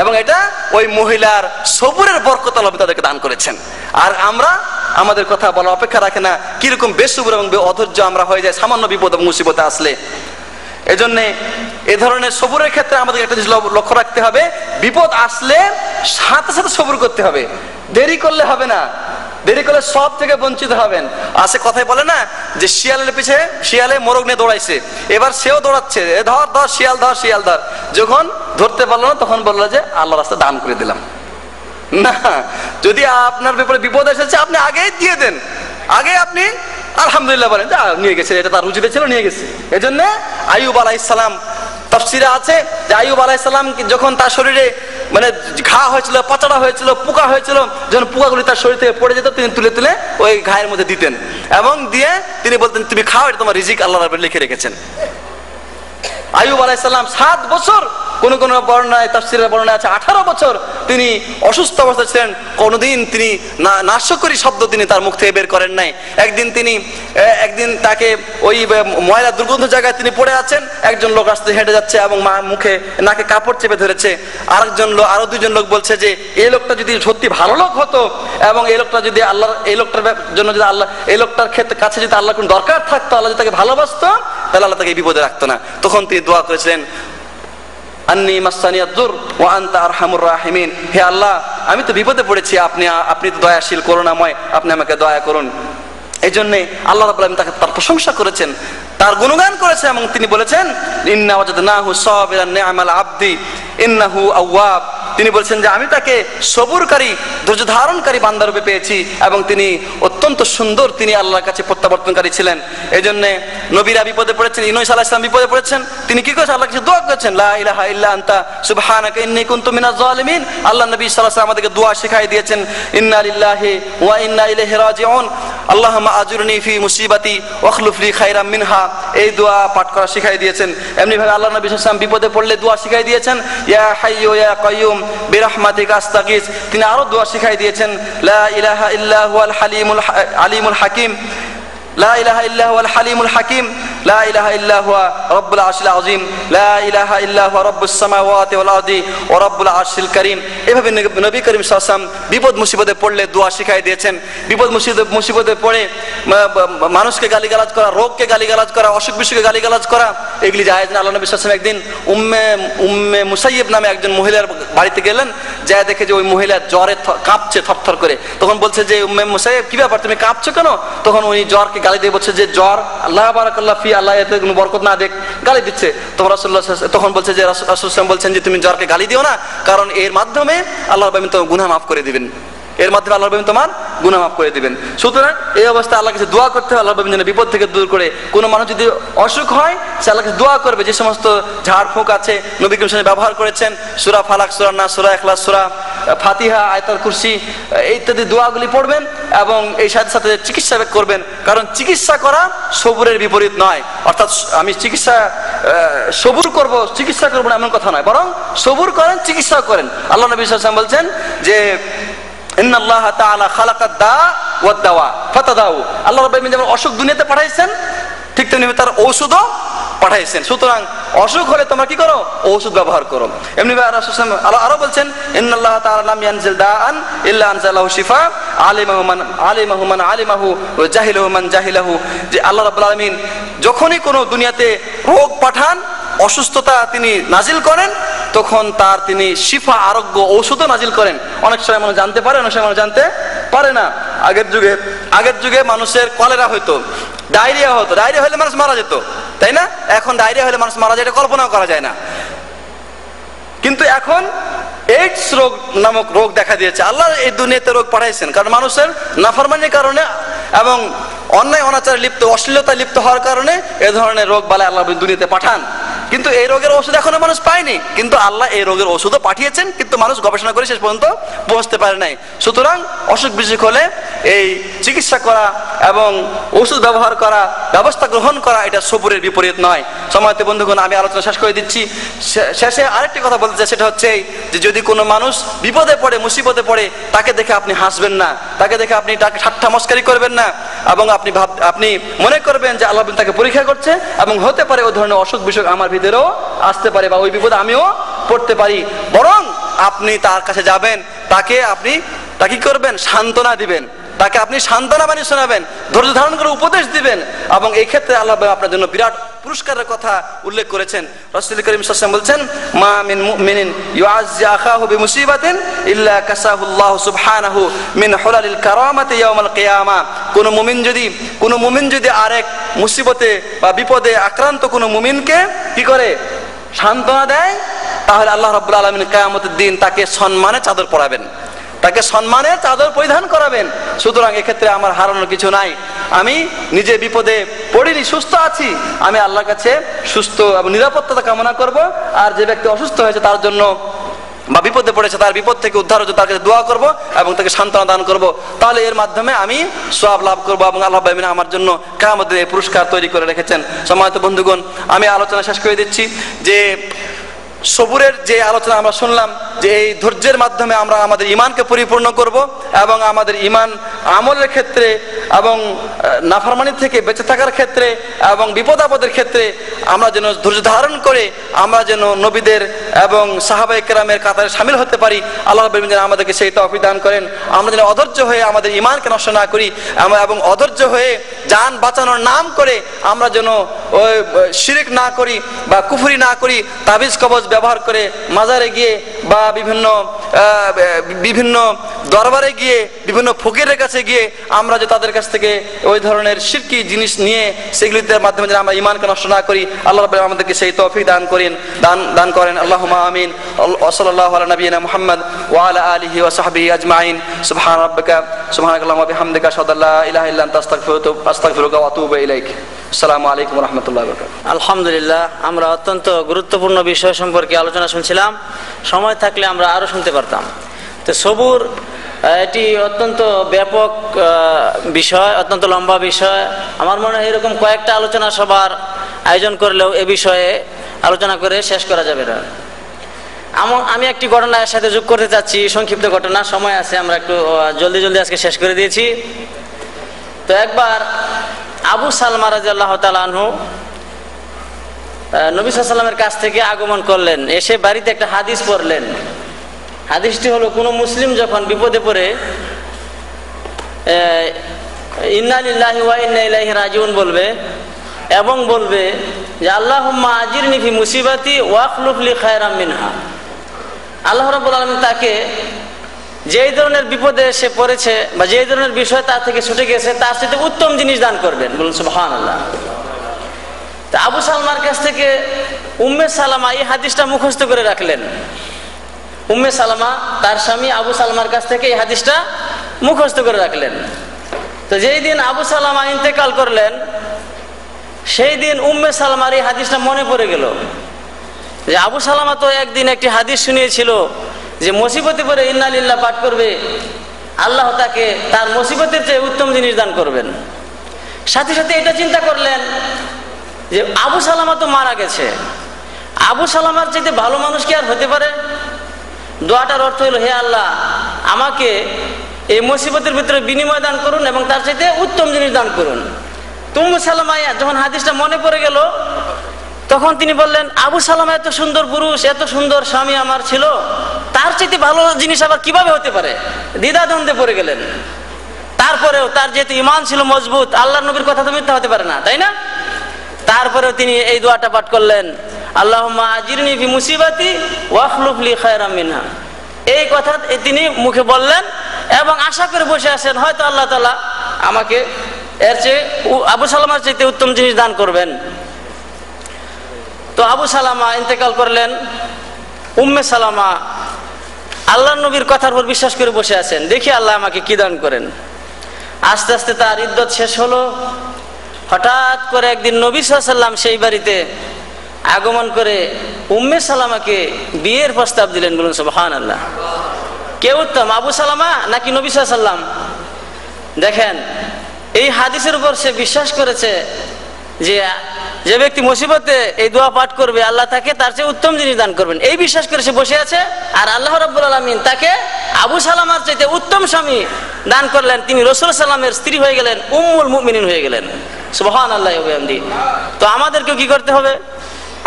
এবং এটা ওই মহিলার সবরের বরকত আল্লাহ তাদেরকে দান করেছেন। আর আমরা আমাদের কথা বলার অপেক্ষা রাখে না, কিরকম বেসবর এবং অধৈর্য আমরা হয়ে যায় সামান্য বিপদ এবং মুসিবতে আসলে। এজন্য এ ধরনের সবরের ক্ষেত্রে আমাদের একটা জিনিস লক্ষ্য রাখতে হবে, বিপদ আসলে সাথে সাথে সবর করতে হবে, দেরি করলে হবে না। দেরি করলে সব থেকে বঞ্চিত হবেন। আসে কথাই বলে না যে শিয়ালের পিছে শিয়ালে মোরগ নিয়ে দৌড়াইছে, এবার সেও দৌড়াচ্ছে, ধর ধর শিয়াল ধর, শিয়াল ধর। যখন ধরতে পারলো না তখন বললো যে আল্লাহ রাস্তা দান করে দিলাম। না, যদি আপনার ব্যাপারে বিপদ এসেছে আপনি আগেই দিয়ে দেন, আগে আপনি আলহামদুলিল্লাহ বলেন, যা নিয়ে গেছে, এটা তার রুচিতে ছিল, নিয়ে গেছে। এজন্য আইয়ুব আলাইহিস সালাম তাফসিরে আছে যে আইয়ুব আলাইহিস সালাম যখন তার শরীরে মানে ঘা হয়েছিল, পাচড়া হয়েছিল, পোকা হয়েছিল, যখন পোকাগুলি তার শরীর থেকে পড়ে যেত তিনি তুলে তুলে ওই ঘায়ের মধ্যে দিতেন এবং দিয়ে তিনি বলতেন তুমি খাও, এটা তোমার রিজিক আল্লাহ রাব্বুল লিখে রেখেছেন। আইয়ুব আলাইহিস সালাম 7 বছর, কোন কোন বর্ণনায় তাফসীরের বর্ণনায় আছে 18 বছর তিনি অসুস্থ অবস্থায় ছিলেন। কোনদিন তিনি নাশকরি শব্দ তিনি তার মুখ থেকে বের করেন নাই। একদিন তাকে ওই ময়লা দুর্গন্ধ জায়গায় তিনি পড়ে আছেন, একজন লোক রাস্তায় হেঁটে যাচ্ছে এবং মুখে নাকে কাপড় চেপে ধরেছে। আরো দুজন লোক বলছে যে এই লোকটা যদি সত্যি ভালো লোক হতো এবং এই লোকটা যদি আল্লাহর, এই লোকটার জন্য যদি আল্লাহ, এই লোকটার কাছে যদি আল্লাহর কোনো দরকার থাকতো, আল্লাহ যদি তাকে ভালোবাসতো, তাহলে আল্লাহ তাকে বিপদে রাখতো না। তখন তিনি দোয়া করেছিলেন আন্নী মাসসানিয়াদ-দুর ওয়া আনতা আরহামুর রাহিমিন, হে আল্লাহ আমি তো বিপদে পড়েছি, আপনি তো দয়াশীল, করুণাময়, আপনি আমাকে দয়া করুন। এই জন্য আল্লাহ রাব্বুল আলামিন তাকে তার প্রশংসা করেছেন, তার গুণগান করেছেন এবং তিনি বলেছেন ইন্না ওয়াজাদনাহু সাবিরান নি'মাল আবদি ইন্নাহু আওয়াব। তিনি বলছেন যে আমি তাকে সবুরকারী, ধৈর্য ধারণকারী বান্দা রূপে পেয়েছি এবং তিনি অত্যন্ত সুন্দর, তিনি আল্লাহর কাছে প্রত্যাবর্তনকারী ছিলেন। এই জন্য নবীরা বিপদে পড়েছেন, ইউনূস আলাইহিস সালাম বিপদে পড়েছেন, তিনি কি করেছেন? আল্লাহর কাছে দোয়া করেছেন, লা ইলাহা ইল্লা আনতা সুবহানাকা ইন্নী কুনতু মিনাজ জালিমিন। আল্লাহ নবী সাল্লাল্লাহু আলাইহি ওয়াসাল্লাম আমাদেরকে দোয়া শিখিয়ে দিয়েছেন, ইন্না লিল্লাহি ওয়া ইন্না ইলাইহি রাজিউন, আল্লাহুম্মা আজুরনি ফি মুসিবাতি ওয়াখলুফ লি খায়রাম মিনহা। এই দোয়া পাঠ করা শিখিয়ে দিয়েছেন। এমনি ভাবে আল্লাহ নবী সাল্লাল্লাহু আলাইহি ওয়াসাল্লাম বিপদে পড়লে দোয়া শিখিয়ে দিয়েছেন, ইয়া হাইয়্যু ইয়া কাইয়্যুম বিরহমাতিকা আস্তাগীস। তিনি আরো দোয়া শিখিয়ে দিয়েছেন, লা ইলাহা ইল্লা হুয়াল আলিমুল হাকিম, লা ইলাহা ইল্লা হুয়াল হালিমুল হাকিম, লা ইলাহা ইল্লা হুয়া রাব্বুল আরশিল আযীম, লা ইলাহা ইল্লা হুয়া রাব্বুস সামাওয়াতি ওয়াল আরদি ওয়া রাব্বুল আরশিল কারীম। এভাবে নবী করিম সাল্লাল্লাহু আলাইহি ওয়াসাল্লাম বিপদ মুসিবতে পড়লে দোয়া শিখিয়ে দিয়েছেন। বিপদ মুসিবতে পড়ে মানুষকে গালিগালাজ করা, রোগকে গালিগালাজ করা, অসুখ বিসুখকে গালিগালাজ করা, এগুলি জায়েজ না। আল্লাহ নবী সাল্লাল্লাহু আলাইহি ওয়াসাল্লাম একদিন উম্মে মুসাইয়্যিব নামে একজন মহিলার বাড়িতে গেলেন, যা দেখে যে ওই মহিলা জ্বরে কাঁপছে থরথর করে। তখন বলছে যে উম্মে মুসাইয়্যিব কি ব্যাপার, তুমি কাঁপছো কেন? তখন উনি জ্বরকে গালি দিয়ে বলছে যে জ্বর, আল্লাহ বারাকাল্লাহ ফি, আল্লাহ এতে কোনো বরকত না দেখ, গালি দিচ্ছে। তখন বলছে যে রাসূল সাল্লাল্লাহু আলাইহি ওয়াসাল্লাম বলছেন যে তুমি জ্বরকে গালি দিও না, কারণ এর মাধ্যমে আল্লাহ রাব্বুল তোমার গুনাহ মাফ করে দিবেন, এর মাধ্যমে আল্লাহ রাব্বুল তোমার গুনাহ মাফ করে দিবেন। সুতরাং এই অবস্থায় আল্লাহর কাছে দোয়া করতে হবে, আল্লাহ রাব্বুল যেন বিপদ থেকে দূর করে। কোনো মানুষ যদি অসুখ হয় সে আল্লাহর কাছে দোয়া করবে। যে সমস্ত ঝাড়ফুঁক আছে নবী করিম সাল্লাল্লাহু আলাইহি ওয়াসাল্লাম ব্যবহার করেছেন, সূরা ফালাক, সূরা নাস, সূরা ইখলাস, সূরা ফাতিহা, আয়াতুল কুরসি ইত্যাদি দোয়াগুলি পড়বেন এবং এই সাথে সাথে চিকিৎসা করবেন। কারণ চিকিৎসা করা সবুরের বিপরীত নয়, অর্থাৎ আমি সবুর করব, চিকিৎসা করবো না এমন কথা নয়, বরং সবুর করেন, চিকিৎসা করেন। আল্লাহ নবী সাল্লাল্লাহু আলাইহি ওয়াসাল্লাম বলছেন যে ইন্নাল্লাহ তাআলা খালাকাদ দা ওয়াদ দাওয়া ফাতাদাউ। আল্লাহ রাব্বুল আলামিন যেমন অসুখ দুনিয়াতে পাঠাইছেন, ঠিক তেমনি তার ঔষধও পাঠাইছেন। সুতরাং অসুখ হলে তোমরা কি করো? ঔষধ ব্যবহার করো। এমনি আল্লাহ আরো বলছেন, ইন্নাল্লাহ তাআলা লাম ইয়ানজিল দাআন ইল্লা আনজালাহু শিফা আলিমাহু মান আলিমাহু ওয়া জাহিলাহু মান জাহিলাহু। যে আল্লাহ রাব্বুল আলামিন যখনই কোনো দুনিয়াতে রোগ পাঠান, অসুস্থতা তিনি নাজিল করেন, তখন তার তিনি শিফা, আরোগ্য, ঔষধও নাজিল করেন। অনেক সময় মানুষ জানতে পারে, অনেক সময় মানুষ জানতে পারে না। আগের যুগে মানুষের কলেরা হইতো, ডায়রিয়া হতো, ডায়রিয়া হলে মানুষ মারা যেত, তাই না? এখন ডায়রিয়া হলে মানুষ মারা যায়, এটা কল্পনাও করা যায় না। কিন্তু এখন এইডস রোগ নামক রোগ দেখা দিয়েছে। আল্লাহ এই দুনিয়াতে রোগ পাঠাইছেন কারণ মানুষের নাফরমানির কারণে এবং অন্যায় অনাচারে লিপ্ত, অশ্লীলতায় লিপ্ত হওয়ার কারণে এ ধরনের রোগ বালাই আল্লাহ দুনিয়াতে পাঠান। কিন্তু এই রোগের ওষুধ এখনো মানুষ পায়নি, কিন্তু আল্লাহ এই রোগের ওষুধও পাঠিয়েছেন, কিন্তু মানুষ গবেষণা করে শেষ পর্যন্ত পৌঁছতে পারে নাই। সুতরাং অসুখ বিসুখ হলে এই চিকিৎসা করা এবং ওষুধ ব্যবহার করা, ব্যবস্থা গ্রহণ করা, এটা সবুরের বিপরীত নয়। সময়তে বন্ধুগণ, আমি আলোচনা শেষ করে দিচ্ছি। শেষে আরেকটি কথা বলতে চাই, সেটা হচ্ছে যে যদি কোনো মানুষ বিপদে পড়ে, মুসিবতে পড়ে, তাকে দেখে আপনি হাসবেন না, তাকে দেখে আপনি তাকে ঠাট্টা মস্কারি করবেন না, এবং আপনি মনে করবেন যে আল্লাহ তাকে পরীক্ষা করছে এবং হতে পারে ওই ধরনের অসুখ বিসুখ আমার ভিতরেও আসতে পারে বা ওই বিপদে আমিও পড়তে পারি। বরং আপনি তার কাছে যাবেন, তাকে কি করবেন? সান্ত্বনা দিবেন, তাকে আপনি সান্ত্বনা বাণী শোনাবেন, ধৈর্য ধারণ করে উপদেশ দিবেন। এবং এই ক্ষেত্রে আল্লাহ আপনার জন্য বিরাট পুরস্কারের কথা উল্লেখ করেছেন। রাসূল করিম সাল্লাল্লাহু আলাইহি ওয়াসাল্লাম বলছেন, মা মিন মুমিনিন ইউআজ্জি আখাহু বিমুসিবাতিন ইল্লা কাসাহুল্লাহু সুবহানাহু মিন হুলালিল কারামাতি ইয়াউমাল কিয়ামা। কোন মুমিন যদি আরেক মুসিবতে বা বিপদে আক্রান্ত কোন মুমিনকে কি করে? সান্ত্বনা দেয়, তাহলে আল্লাহ রাব্বুল আলামিন কিয়ামতের দিন তাকে সম্মানে চাদর পরাবেন। তাকে সম্মানের চাদর পরিধান করাবেন। সুতরাং এক্ষেত্রে আমার হারানোর কিছু নাই। আমি নিজে বিপদে পড়িনি, সুস্থ আছি, আমি আল্লাহর কাছে সুস্থ এবং নিরাপত্তা কামনা করব। আর যে ব্যক্তি অসুস্থ হয়েছে তার জন্য বা বিপদে পড়েছে তার বিপদ থেকে উদ্ধার হচ্ছে তার কাছে দোয়া করব এবং তাকে সান্ত্বনা দান করব। তাহলে এর মাধ্যমে আমি সওয়াব লাভ করব এবং আল্লাহ রাব্বুল আলামিন আমার জন্য কিয়ামতের এই পুরস্কার তৈরি করে রেখেছেন। সম্মানিত বন্ধুগণ, আমি আলোচনা শেষ করে দিচ্ছি যে সবুরের যে আলোচনা আমরা শুনলাম, যে এই ধৈর্যের মাধ্যমে আমরা আমাদের ঈমানকে পরিপূর্ণ করব এবং আমাদের ঈমান আমলের ক্ষেত্রে এবং নাফরমানি থেকে বেঁচে থাকার ক্ষেত্রে এবং বিপদ আপদের ক্ষেত্রে আমরা যেন ধৈর্য ধারণ করে আমরা যেন নবীদের এবং সাহাবায়ে কেরামের কাতারে শামিল হতে পারি। আল্লাহ রাব্বুল আলামিন যেন আমাদেরকে সেই তৌফিক দান করেন। আমরা যেন অধৈর্য হয়ে আমাদের ঈমানকে নষ্ট না করি এবং অধৈর্য হয়ে জান বাঁচানোর নাম করে আমরা যেন ওই শিরক না করি বা কুফরি না করি, তাবিজ কবজ ব্যবহার করে মাজারে গিয়ে বা বিভিন্ন দরবারে গিয়ে বিভিন্ন ফকিরের কাছে গিয়ে আমরা যে তাদের কাছ থেকে ওই ধরনের শিরকি জিনিস নিয়ে সেগুলির মাধ্যমে যেন আমরা ঈমানকে নষ্ট না করি। আল্লাহ রাব্বুল আলামিন আমাদেরকে সেই তৌফিক দান করেন। আল্লাহুম্মা আমিন। সাল্লাল্লাহু আলা নবিয়িনা মুহাম্মদ ওয়া আলা আলিহি ওয়া সাহবিহি আজমাইন। সুবহানাকাল্লাহুম্মা ওয়া বিহামদিকা আশহাদু আল্লা ইলাহা ইল্লা আনতা আস্তাগফিরুকা ওয়া আতুবু ইলাইক। আসসালামু আলাইকুম ওয়া রাহমাতুল্লাহি ওয়া বারাকাতুহু। আলহামদুলিল্লাহ, আমরা অত্যন্ত গুরুত্বপূর্ণ বিষয় সম্পর্কে আলোচনা শুনছিলাম। সময় থাকলে আমরা আরো শুনতে পারতাম। তো সবুর এটি অত্যন্ত ব্যাপক বিষয়, অত্যন্ত লম্বা বিষয়। আমার মনে হয় এরকম কয়েকটা আলোচনা সবার আয়োজন করলেও এ বিষয়ে আলোচনা করে শেষ করা যাবে না। আমি একটি ঘটনার সাথে যোগ করতে চাচ্ছি, সংক্ষিপ্ত ঘটনা, সময় আছে, আমরা একটু জলদি আজকে শেষ করে দিয়েছি। তো একবার আবু সালমা রাদিয়াল্লাহু তাআলা আনহু নবী সাল্লাল্লাহু আলাইহি ওয়াসাল্লামের কাছ থেকে আগমন করলেন, এসে বাড়িতে একটা হাদিস পড়লেন। হাদিসটি হলো, কোনো মুসলিম যখন বিপদে পড়ে ইন্না লিল্লাহি ওয়া ইন্না ইলাইহি রাজিউন বলবে এবং বলবে যে আল্লাহুম্মা আজিরনি ফি মুসিবাতি ওয়া আখলুফ লি খায়রাম মিনহা। আল্লাহ রাব্বুল আলামিন তাকে যেই ধরনের বিপদে সে পড়েছে বা যেই ধরনের বিষয় তার থেকে ছুটে গেছে তার সাথে উত্তম জিনিস দান করবেন। বলুন সুবহানাল্লাহ। তা আবু সালমার কাছ থেকে উম্মে সালামা এই হাদিসটা মুখস্থ করে রাখলেন। উম্মে সালামা তার স্বামী আবু সালমার কাছ থেকে এই হাদিসটা মুখস্থ করে রাখলেন। তো যেই দিন আবু সালামা ইন্তেকাল করলেন সেই দিন উম্মে সালামার এই হাদিসটা মনে পড়ে গেল যে আবু সালামা তো একদিন একটি হাদিস শুনিয়েছিল যে মুসিবতে পড়ে ইন্না লিল্লাহ পাঠ করবে, আল্লাহ তাকে তার মুসিবতের চেয়ে উত্তম জিনিস দান করবেন। সাথে সাথে এটা চিন্তা করলেন যে আবু সালামা তো মারা গেছে, আবু সালামার চাইতে ভালো মানুষ কি আর হতে পারে? দোয়াটার অর্থ হলো, হে আল্লাহ আমাকে এই মুসিবতের ভিতরে বিনিময় দান করুন এবং তার চাইতে উত্তম জিনিস দান করুন। উম্মে সালামা যখন হাদিসটা মনে পড়ে গেল তখন তিনি বললেন, আবু সালামা এত সুন্দর পুরুষ, এত সুন্দর স্বামী আমার ছিল, তার চাইতে ভালো জিনিস আবার কিভাবে হতে পারে? দ্বিধাদ্বন্দ্বে পড়ে গেলেন। তারপরেও তার যেহেতু ঈমান ছিল মজবুত, আল্লাহর নবীর কথা তো মিথ্যা হতে পারে না, তাই না? তারপরেও তিনি এই দোয়াটা পাঠ করলেন, আল্লাহুম্মা আজিরনি ফি মুসিবাতি ওয়া আখলুফ লি খায়রাম মিনহা। এই কথা তিনি মুখে বললেন এবং আশা করে বসে আছেন হয়তো আল্লাহ তাআলা আমাকে এর চেয়ে আবু সালামার চাইতে উত্তম জিনিস দান করবেন। তো আবু সালামা ইন্তেকাল করলেন। উম্মে সালামা আল্লাহর নবীর কথার উপর বিশ্বাস করে বসে আছেন, দেখি আল্লাহ আমাকে কি দান করেন। আস্তে আস্তে তার ইদ্দত শেষ হলো। হঠাৎ করে একদিন নবী সাল্লাল্লাহু আলাইহি ওয়াসাল্লাম সেই বাড়িতে আগমন করে উম্মে সালামাকে বিয়ের প্রস্তাব দিলেন। বলুন সুবহানাল্লাহ। কে উত্তম, আবু সালামা নাকি নবী সাল্লাল্লাহু আলাইহি ওয়াসাল্লাম? দেখেন, এই হাদিসের উপর সে বিশ্বাস করেছে যে যে ব্যক্তি মুসিবতে এই দোয়া পাঠ করবে আল্লাহ তাকে তার চেয়ে উত্তম জিনিস দান করবেন, এই বিশ্বাস করে সে বসে আছে। আর আল্লাহ রাব্বুল আলামিন তাকে আবু সালামার চাইতে উত্তম স্বামী দান করলেন। তিনি রাসূল সাল্লাল্লাহু আলাইহি ওয়াসাল্লামের স্ত্রী হয়ে গেলেন, উম্মুল মুমিনিন হয়ে গেলেন। সুবহানাল্লাহি ওয়া বিহামদিহি। তো আমাদেরকেও কি করতে হবে?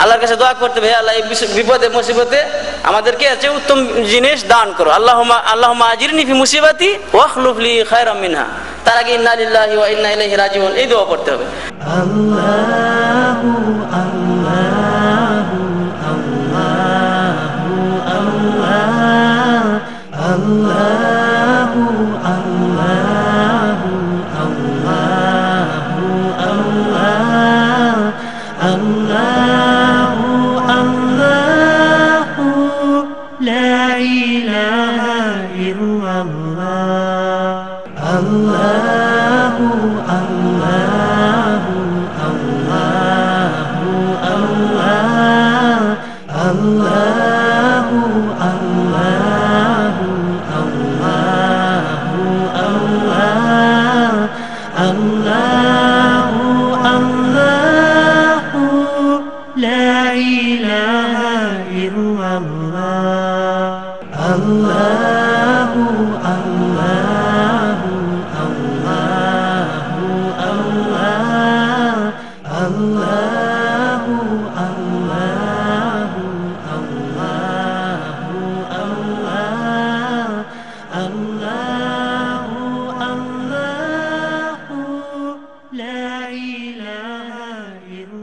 আল্লাহর কাছে দোয়া করতে হবে, আল্লাহ এই বিপদে মুসিবতে আমাদেরকে এর চেয়ে উত্তম জিনিস দান করো। আল্লাহুম্মা আজিরনি ফি মুসিবাতি ওয়া আখলুফ লি খায়রাম মিনহা। তার আগে ইন্না লিল্লাহি ওয়া ইন্না ইলাইহি রাজিউন এই দোয়া পড়তে হবে। আল্লাহু আল্লাহু আল্লাহু আল্লাহ আল্লাহু আল্লাহু আল্লাহু আল্লাহ আল্লাহু আল্লাহু লা ইলাহা ইল্লাল্লাহ الله الله الله الله الله لا إله إلا الله الله الله الله الله الله الله الله الله الله لا إله إلا